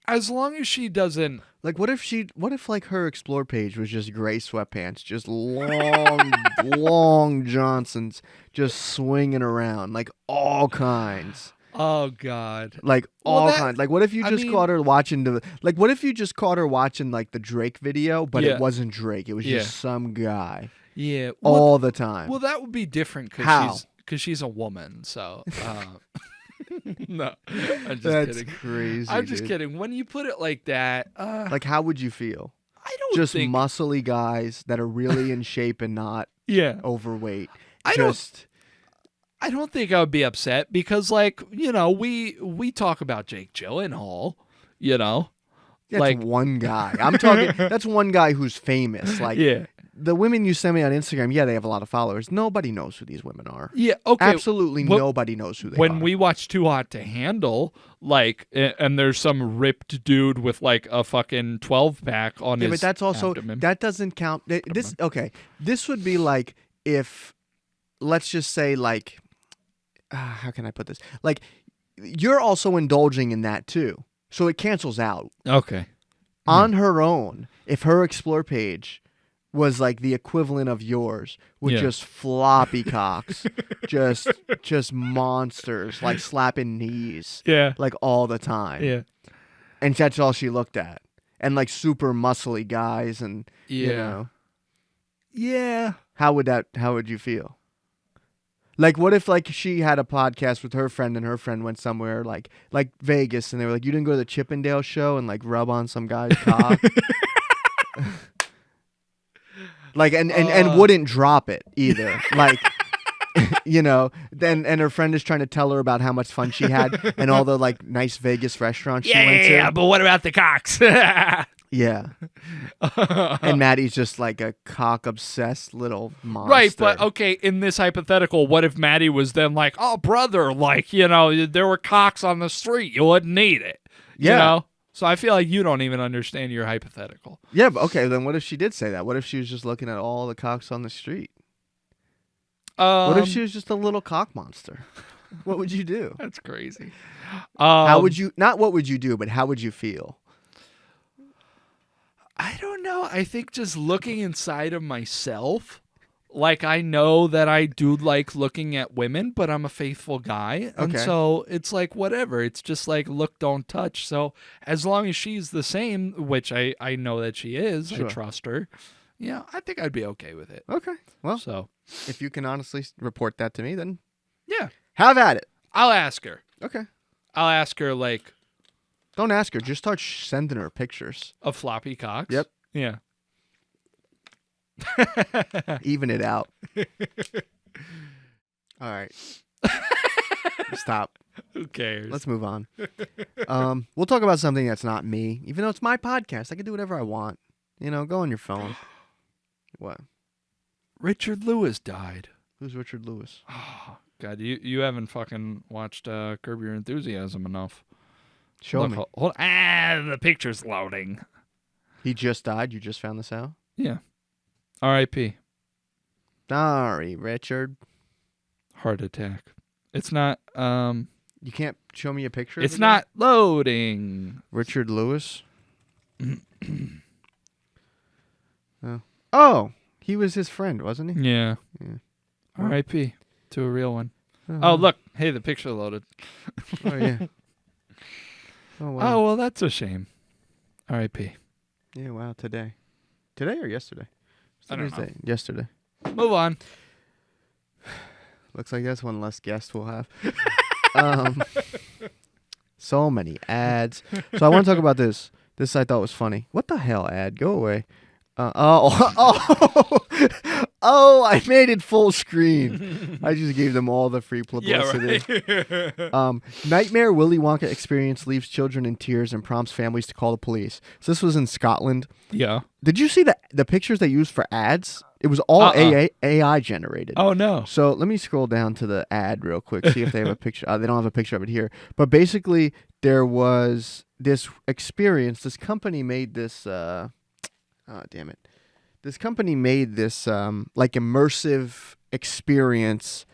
S2: As long as she doesn't.
S3: Like, what if like her explore page was just gray sweatpants, just long, long Johnsons, just swinging around, like all kinds,
S2: Oh God.
S3: like
S2: Well,
S3: all
S2: that-
S3: kinds. Like, what if you
S2: I
S3: just
S2: mean-
S3: caught her watching what if you just caught her watching like the Drake video, but
S2: Yeah.
S3: it wasn't Drake, it was
S2: Yeah.
S3: just some guy
S2: Yeah.
S3: all the time.
S2: Well, that would be different
S3: How?
S2: because she's a woman. So, no, I'm just
S3: That's
S2: kidding.
S3: crazy.
S2: I'm just
S3: dude.
S2: kidding. When you put it like that,
S3: Like, how would you feel?
S2: I don't
S3: Just
S2: think.
S3: muscly guys that are really in shape and not
S2: Yeah,
S3: overweight.
S2: I don't think I would be upset because, like, we talk about Jake Gyllenhaal.
S3: That's
S2: like-
S3: one guy. I'm talking. That's one guy who's famous. Like
S2: Yeah,
S3: the women you send me on Instagram. Yeah, they have a lot of followers. Nobody knows who these women are.
S2: yeah. Okay.
S3: Absolutely
S2: Well,
S3: nobody knows who they are.
S2: When we watch Too Hot to Handle, like, and there's some ripped dude with like a fucking 12-pack on
S3: yeah,
S2: his
S3: but that's also
S2: abdomen.
S3: that doesn't count. This okay. This would be like if, let's just say, like, how can I put this? Like, you're also indulging in that too, so it cancels out.
S2: Okay.
S3: On her own, if her explore page was like the equivalent of yours with
S2: Yeah.
S3: just floppy cocks, just monsters, like slapping knees
S2: Yeah.
S3: like all the time.
S2: Yeah.
S3: And that's all she looked at. And like super muscly guys and
S2: Yeah.
S3: you know.
S2: Yeah.
S3: How would you feel? Like, what if like she had a podcast with her friend and her friend went somewhere like Vegas and they were like, you didn't go to the Chippendale show and like rub on some guy's cock? Like, and wouldn't drop it either. Like, then and her friend is trying to tell her about how much fun she had and all the like nice Vegas restaurants she went to.
S2: but what about the cocks?
S3: Yeah. And Maddie's just like a cock obsessed little monster.
S2: Right, but okay, in this hypothetical, what if Maddie was then like, oh, brother, like, there were cocks on the street. You wouldn't need it. You
S3: Yeah.
S2: know? So I feel like you don't even understand your hypothetical.
S3: Yeah, but okay, then what if she did say that? What if she was just looking at all the cocks on the street? What if she was just a little cock monster? What would you do?
S2: That's crazy.
S3: How would you, not what would you do, but how would you feel?
S2: I don't know. I think just looking inside of myself, like, I know that I do like looking at women, but I'm a faithful guy. And
S3: Okay.
S2: so it's like, whatever. It's just like, look, don't touch. So as long as she's the same, which I know that she is,
S3: Sure.
S2: I trust her. Yeah, I think I'd be okay with it.
S3: Okay. Well,
S2: So,
S3: if you can honestly report that to me, then
S2: yeah,
S3: have at it.
S2: I'll ask her.
S3: Okay.
S2: I'll ask her, like,
S3: Don't ask her. Just start sending her pictures.
S2: of floppy cocks.
S3: Yep.
S2: Yeah.
S3: Even it out. All right. Stop.
S2: Who cares?
S3: Let's move on. We'll talk about something that's not me. Even though it's my podcast, I can do whatever I want. Go on your phone. What?
S2: Richard Lewis died.
S3: Who's Richard Lewis?
S2: Oh, God, you haven't fucking watched Curb Your Enthusiasm enough.
S3: Show
S2: Look,
S3: me.
S2: Hold the picture's loading.
S3: He just died. You just found this out?
S2: Yeah. R.I.P.
S3: Sorry, Richard.
S2: Heart attack. It's not.
S3: You can't show me a picture?
S2: It's
S3: of the guy?
S2: not loading.
S3: Richard Lewis? Oh, he was his friend, wasn't he?
S2: Yeah.
S3: Yeah.
S2: R.I.P. to a real one.
S3: Uh-huh.
S2: Oh, look. Hey, the picture loaded.
S3: Oh, yeah. Oh, wow.
S2: Oh, well, that's a shame. R.I.P.
S3: Yeah, wow. Today or yesterday?
S2: I don't know.
S3: Thursday, yesterday.
S2: Move on.
S3: Looks like that's one less guest we'll have. So many ads. So I want to talk about this. This I thought was funny. What the hell, ad? Go away. I made it full screen. I just gave them all the free publicity.
S2: Yeah, right.
S3: Nightmare Willy Wonka experience leaves children in tears and prompts families to call the police. So this was in Scotland.
S2: Yeah.
S3: Did you see the pictures they used for ads? It was all AI generated.
S2: Oh, no.
S3: So let me scroll down to the ad real quick, see if they have a picture. They don't have a picture of it here. But basically, there was this experience. This company made this... damn it. This company made this like immersive experience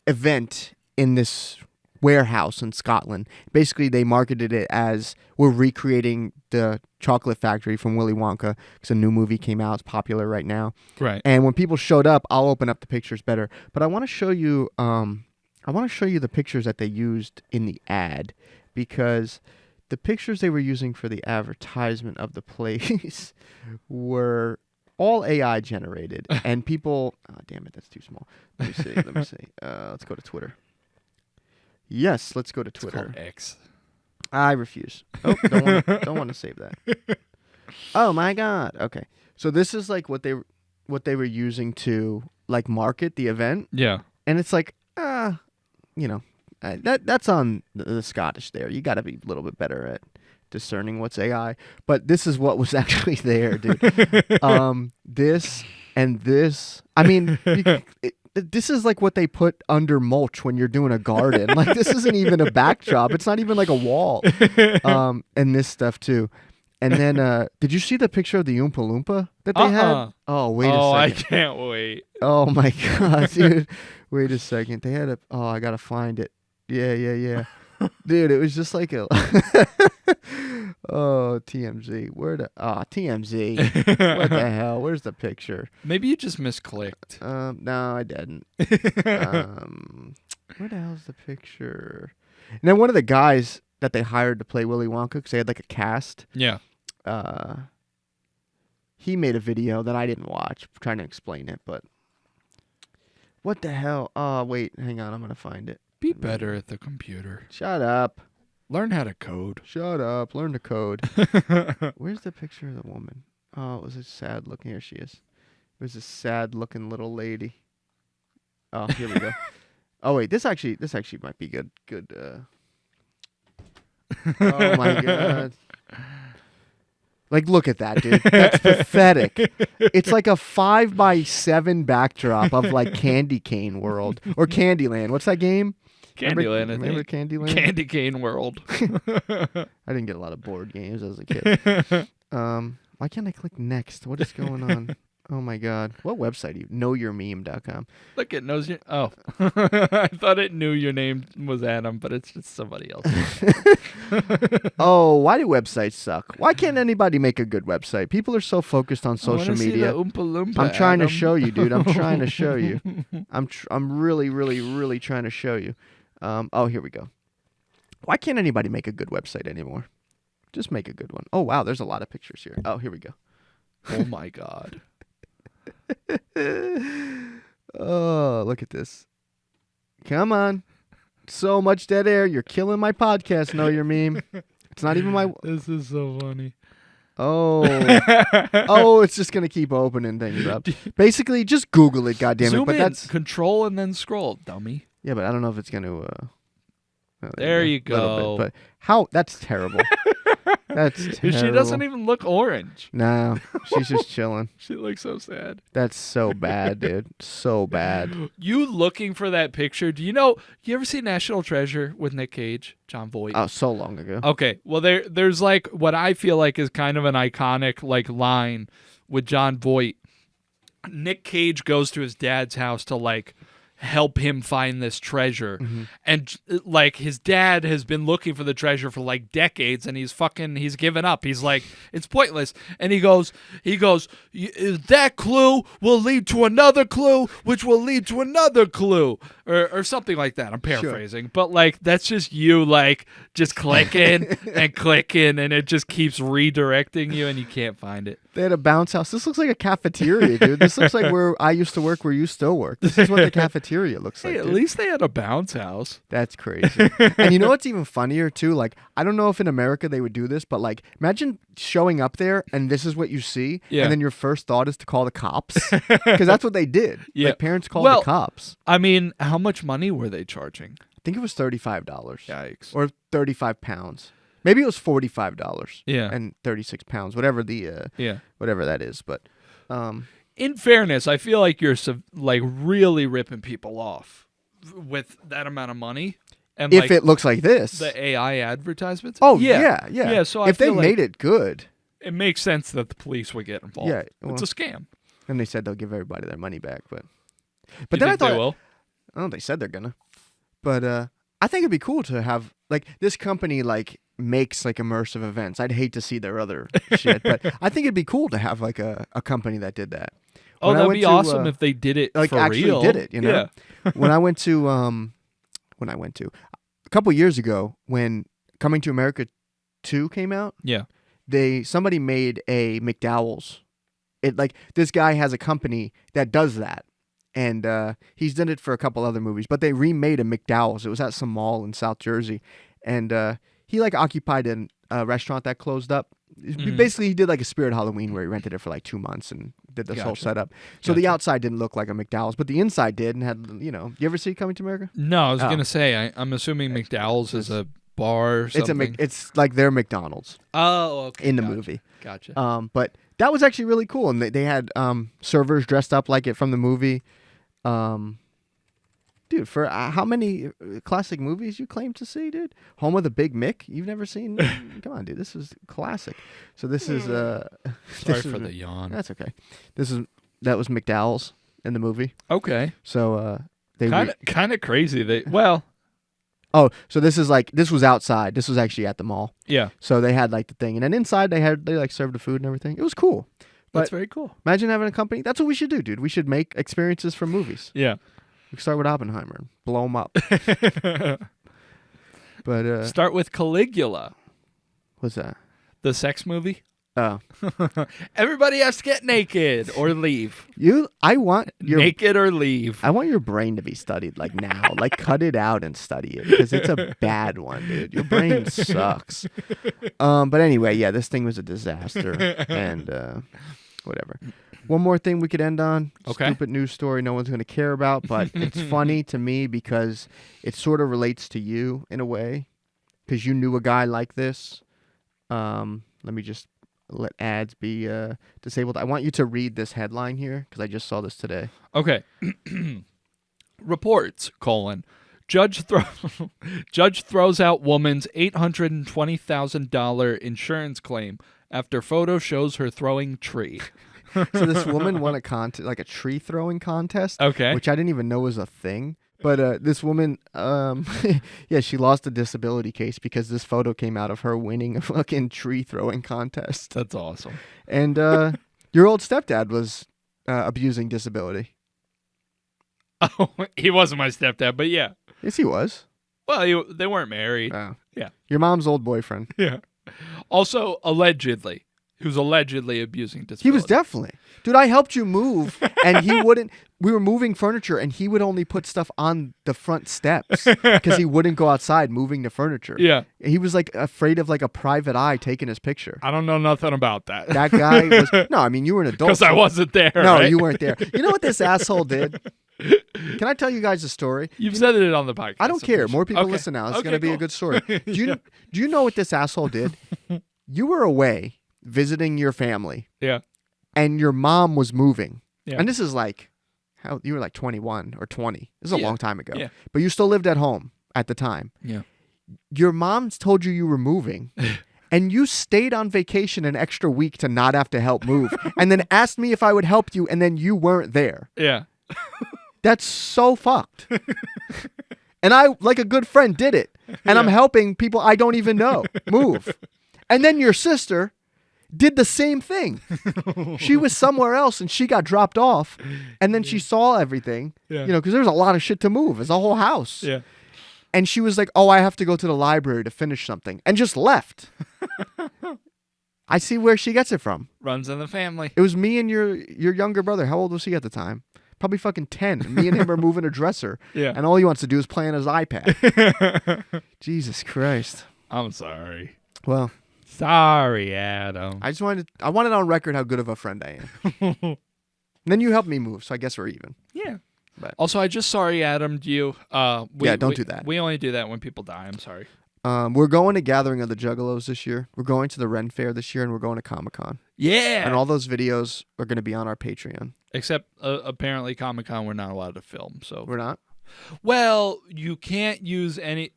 S3: event in this warehouse in Scotland. Basically, they marketed it as we're recreating the chocolate factory from Willy Wonka because a new movie came out. It's popular right now.
S2: Right.
S3: And when people showed up, I'll open up the pictures better. But I want to show you. I want to show you the pictures that they used in the ad because the pictures they were using for the advertisement of the place were all AI generated, and people. Oh, damn it, that's too small. Let me see. Let's go to Twitter. Yes, let's go to Twitter.
S2: It's called X.
S3: I refuse. Oh, don't want to save that. Oh my God. Okay, so this is like what they were using to like market the event.
S2: Yeah.
S3: And it's like, that's on the Scottish there. You got to be a little bit better at discerning what's AI. But this is what was actually there, dude. This and this. I mean, this is like what they put under mulch when you're doing a garden. Like this isn't even a backdrop. It's not even like a wall. And this stuff too. And then, did you see the picture of the Oompa Loompa that they had? Oh, wait a second.
S2: Oh, I can't wait.
S3: Oh my God, dude. Wait a second. They had I gotta find it. Yeah. Dude, it was just like a TMZ. TMZ. What the hell? Where's the picture?
S2: Maybe you just misclicked.
S3: No, I didn't. Where the hell's the picture? And then one of the guys that they hired to play Willy Wonka, because they had like a cast.
S2: Yeah.
S3: He made a video that I didn't watch, trying to explain it, but what the hell? Oh, wait, hang on, I'm gonna find it.
S2: Be better at the computer.
S3: Shut up.
S2: Learn how to code.
S3: Shut up. Learn to code. Where's the picture of the woman? Oh, it was a sad looking. Here she is. It was a sad looking little lady. Oh, here we go. Oh wait, this actually might be good. Oh my God. Like, look at that, dude. That's pathetic. It's like a 5x7 backdrop of like Candy Cane World or Candyland. What's that game?
S2: Candyland,
S3: Remember Candyland?
S2: Candy Cane World.
S3: I didn't get a lot of board games as a kid. Why can't I click next? What is going on? Oh my God. What website are you? KnowYourMeme.com.
S2: Look, it knows your... Oh. I thought it knew your name was Adam, but it's just somebody else.
S3: Oh, why do websites suck? Why can't anybody make a good website? People are so focused on social media.
S2: See the Oompa Loompa,
S3: I'm trying
S2: Adam.
S3: to show you, dude. I'm trying to show you. I'm really, really, really trying to show you. Oh, here we go. Why can't anybody make a good website anymore? Just make a good one. Oh, wow. There's a lot of pictures here. Oh, here we go.
S2: Oh, my God.
S3: Oh, look at this. Come on. So much dead air. You're killing my podcast, Know Your Meme. It's not even my...
S2: This is so funny.
S3: Oh. Oh, it's just going to keep opening things up. Basically, just Google it, goddammit.
S2: Zoom
S3: But
S2: in.
S3: that's...
S2: Control and then scroll, dummy.
S3: Yeah, but I don't know if it's going to...
S2: There you
S3: go.
S2: go.
S3: But how... That's terrible. That's terrible.
S2: She doesn't even look orange.
S3: No, she's just chilling.
S2: She looks so sad.
S3: That's so bad, dude. So bad.
S2: You looking for that picture? Do you know? You ever see National Treasure with Nick Cage, John Voight?
S3: Oh, so long ago.
S2: Okay, well there's like what I feel like is kind of an iconic like line with John Voight. Nick Cage goes to his dad's house to like help him find this treasure, and like his dad has been looking for the treasure for like decades, and he's given up. He's like, it's pointless. And he goes that clue will lead to another clue, which will lead to another clue, or something like that. I'm paraphrasing, but like that's just you like just clicking and clicking, and it just keeps redirecting you, and you can't find it.
S3: They had a bounce house. This looks like a cafeteria, dude. This looks like where I used to work, where you still work. This is what the cafeteria looks like.
S2: Hey, at
S3: dude.
S2: least they had a bounce house.
S3: That's crazy. And you know what's even funnier too? Like, I don't know if in America they would do this, but like, imagine showing up there and this is what you see,
S2: Yeah.
S3: and then your first thought is to call the cops, because that's what they did.
S2: Yeah.
S3: Like, parents called
S2: Well,
S3: the cops.
S2: I mean, how much money were they charging?
S3: I think it was $35
S2: Yikes.
S3: or 35 pounds. Maybe it was $45.
S2: Yeah.
S3: And 36 pounds, whatever the
S2: Yeah.
S3: whatever that is. But
S2: In fairness, I feel like you're like really ripping people off with that amount of money. And
S3: if
S2: like
S3: it looks like this,
S2: the AI advertisements.
S3: oh yeah.
S2: Yeah, so I
S3: if they
S2: feel like
S3: made it good,
S2: it makes sense that the police would get involved.
S3: Yeah, well,
S2: it's a scam.
S3: and they said they'll give everybody their money back, but
S2: You
S3: then I
S2: think
S3: thought,
S2: they will.
S3: oh, they said they're gonna, but I think it'd be cool to have like this company like makes like immersive events. I'd hate to see their other shit, but I think it'd be cool to have like a company that did that.
S2: Oh,
S3: When I
S2: that'd
S3: went
S2: be
S3: to,
S2: awesome if they did it
S3: like
S2: for
S3: actually
S2: real.
S3: did it, you know?
S2: Yeah.
S3: when I went to a couple years ago when Coming to America 2 came out,
S2: Yeah.
S3: somebody made a McDowell's. It like this guy has a company that does that, and he's done it for a couple other movies. But they remade a McDowell's. It was at some mall in South Jersey, and he like occupied a restaurant that closed up. Basically, he did like a Spirit Halloween where he rented it for like 2 months and did this whole
S2: Gotcha.
S3: setup. So the
S2: Gotcha.
S3: outside didn't look like a McDowell's, but the inside did, and had you ever see Coming to America?
S2: No, I was
S3: Oh.
S2: gonna say I'm assuming McDowell's is a bar or something.
S3: It's like their McDonald's
S2: Oh, okay.
S3: in the
S2: gotcha.
S3: movie.
S2: Gotcha.
S3: But that was actually really cool, and they had servers dressed up like it from the movie. Dude, for how many classic movies you claim to see, dude? Home of the Big Mick? You've never seen? Come on, dude. This is classic. So this is
S2: Sorry
S3: this
S2: for
S3: is-
S2: the yawn.
S3: That's okay. That was McDowell's in the movie.
S2: Okay.
S3: So they
S2: Kind of crazy.
S3: so this was outside. This was actually at the mall.
S2: Yeah.
S3: So they had like the thing, and then inside they like served the food and everything. It was cool.
S2: That's
S3: But-
S2: very cool.
S3: Imagine having a company. That's what we should do, dude. We should make experiences from movies.
S2: Yeah.
S3: We can start with Oppenheimer and blow them up. But
S2: Start with Caligula,
S3: what's that?
S2: the sex movie.
S3: Oh,
S2: Everybody has to get naked or leave.
S3: I want
S2: Naked or leave.
S3: I want your brain to be studied like now. Like cut it out and study it because it's a bad one, dude. Your brain sucks. But anyway, yeah, this thing was a disaster and whatever. One more thing we could end on.
S2: Okay.
S3: Stupid news story no one's going to care about, but it's funny to me because it sort of relates to you in a way because you knew a guy like this. Let me just let ads be disabled. I want you to read this headline here because I just saw this today.
S2: Okay. Reports, Judge throws out woman's $820,000 insurance claim after photo shows her throwing tree.
S3: So this woman won a contest, like a tree throwing contest,
S2: Okay.
S3: which I didn't even know was a thing. But this woman, yeah, she lost a disability case because this photo came out of her winning a fucking tree throwing contest.
S2: That's awesome.
S3: And your old stepdad was abusing disability.
S2: Oh, he wasn't my stepdad, but yeah.
S3: Yes, he was.
S2: Well, they weren't married.
S3: Oh.
S2: Yeah.
S3: Your mom's old boyfriend.
S2: Yeah. Also, allegedly. He was allegedly abusing disability.
S3: He was definitely. Dude, I helped you move, and he wouldn't. We were moving furniture, and he would only put stuff on the front steps because he wouldn't go outside moving the furniture.
S2: Yeah.
S3: He was like afraid of like a private eye taking his picture.
S2: I don't know nothing about that.
S3: That guy was. No, I mean, you were an adult.
S2: Because I wasn't there.
S3: No,
S2: right?
S3: you weren't there. You know what this asshole did? Can I tell you guys a story?
S2: You've said it on the podcast.
S3: I don't care.
S2: I'm
S3: More people
S2: okay.
S3: listen now. It's
S2: Okay,
S3: going to be a
S2: cool.
S3: good story. Do you know what this asshole did? You were away visiting your family,
S2: Yeah.
S3: and your mom was moving.
S2: Yeah.
S3: And this is like, how you were like 21 or 20. This is a
S2: Yeah.
S3: long time ago.
S2: Yeah.
S3: But you still lived at home at the time.
S2: Yeah.
S3: Your mom told you were moving. And you stayed on vacation an extra week to not have to help move. And then asked me if I would help you, and then you weren't there.
S2: Yeah.
S3: That's so fucked. And I, like a good friend, did it. And I'm helping people I don't even know move. And then your sister did the same thing. She was somewhere else and she got dropped off, and then she saw everything.
S2: Yeah.
S3: You know, because there's a lot of shit to move. It's a whole house.
S2: Yeah.
S3: And she was like, "Oh, I have to go to the library to finish something," and just left. I see where she gets it from.
S2: Runs in the family.
S3: It was me and your younger brother. How old was he at the time? Probably fucking 10. And me and him are moving a dresser.
S2: Yeah.
S3: And all he wants to do is play on his iPad. Jesus Christ.
S2: I'm sorry.
S3: Well,
S2: Sorry, Adam.
S3: I wanted on record how good of a friend I am. And then you helped me move, so I guess we're even.
S2: Yeah.
S3: But
S2: Also, I just sorry Adam'd you.
S3: Don't do that.
S2: We only do that when people die. I'm sorry.
S3: we're going to Gathering of the Juggalos this year. We're going to the Ren Fair this year, and we're going to Comic-Con.
S2: Yeah.
S3: And all those videos are going to be on our Patreon.
S2: Except apparently Comic-Con we're not allowed to film. So
S3: We're not?
S2: well, you can't use any.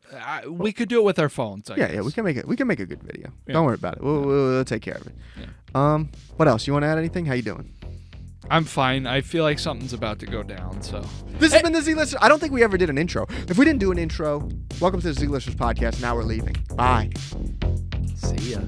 S2: We could do it with our phones. I guess.
S3: Yeah, we can make it. We can make a good video.
S2: Yeah.
S3: Don't worry about it. We'll take care of it.
S2: Yeah.
S3: What else? You want to add anything? How you doing?
S2: I'm fine. I feel like something's about to go down. So
S3: This has been the Z-Listers. I don't think we ever did an intro. If we didn't do an intro, welcome to the Z-Listers podcast. Now we're leaving. Bye.
S2: see ya.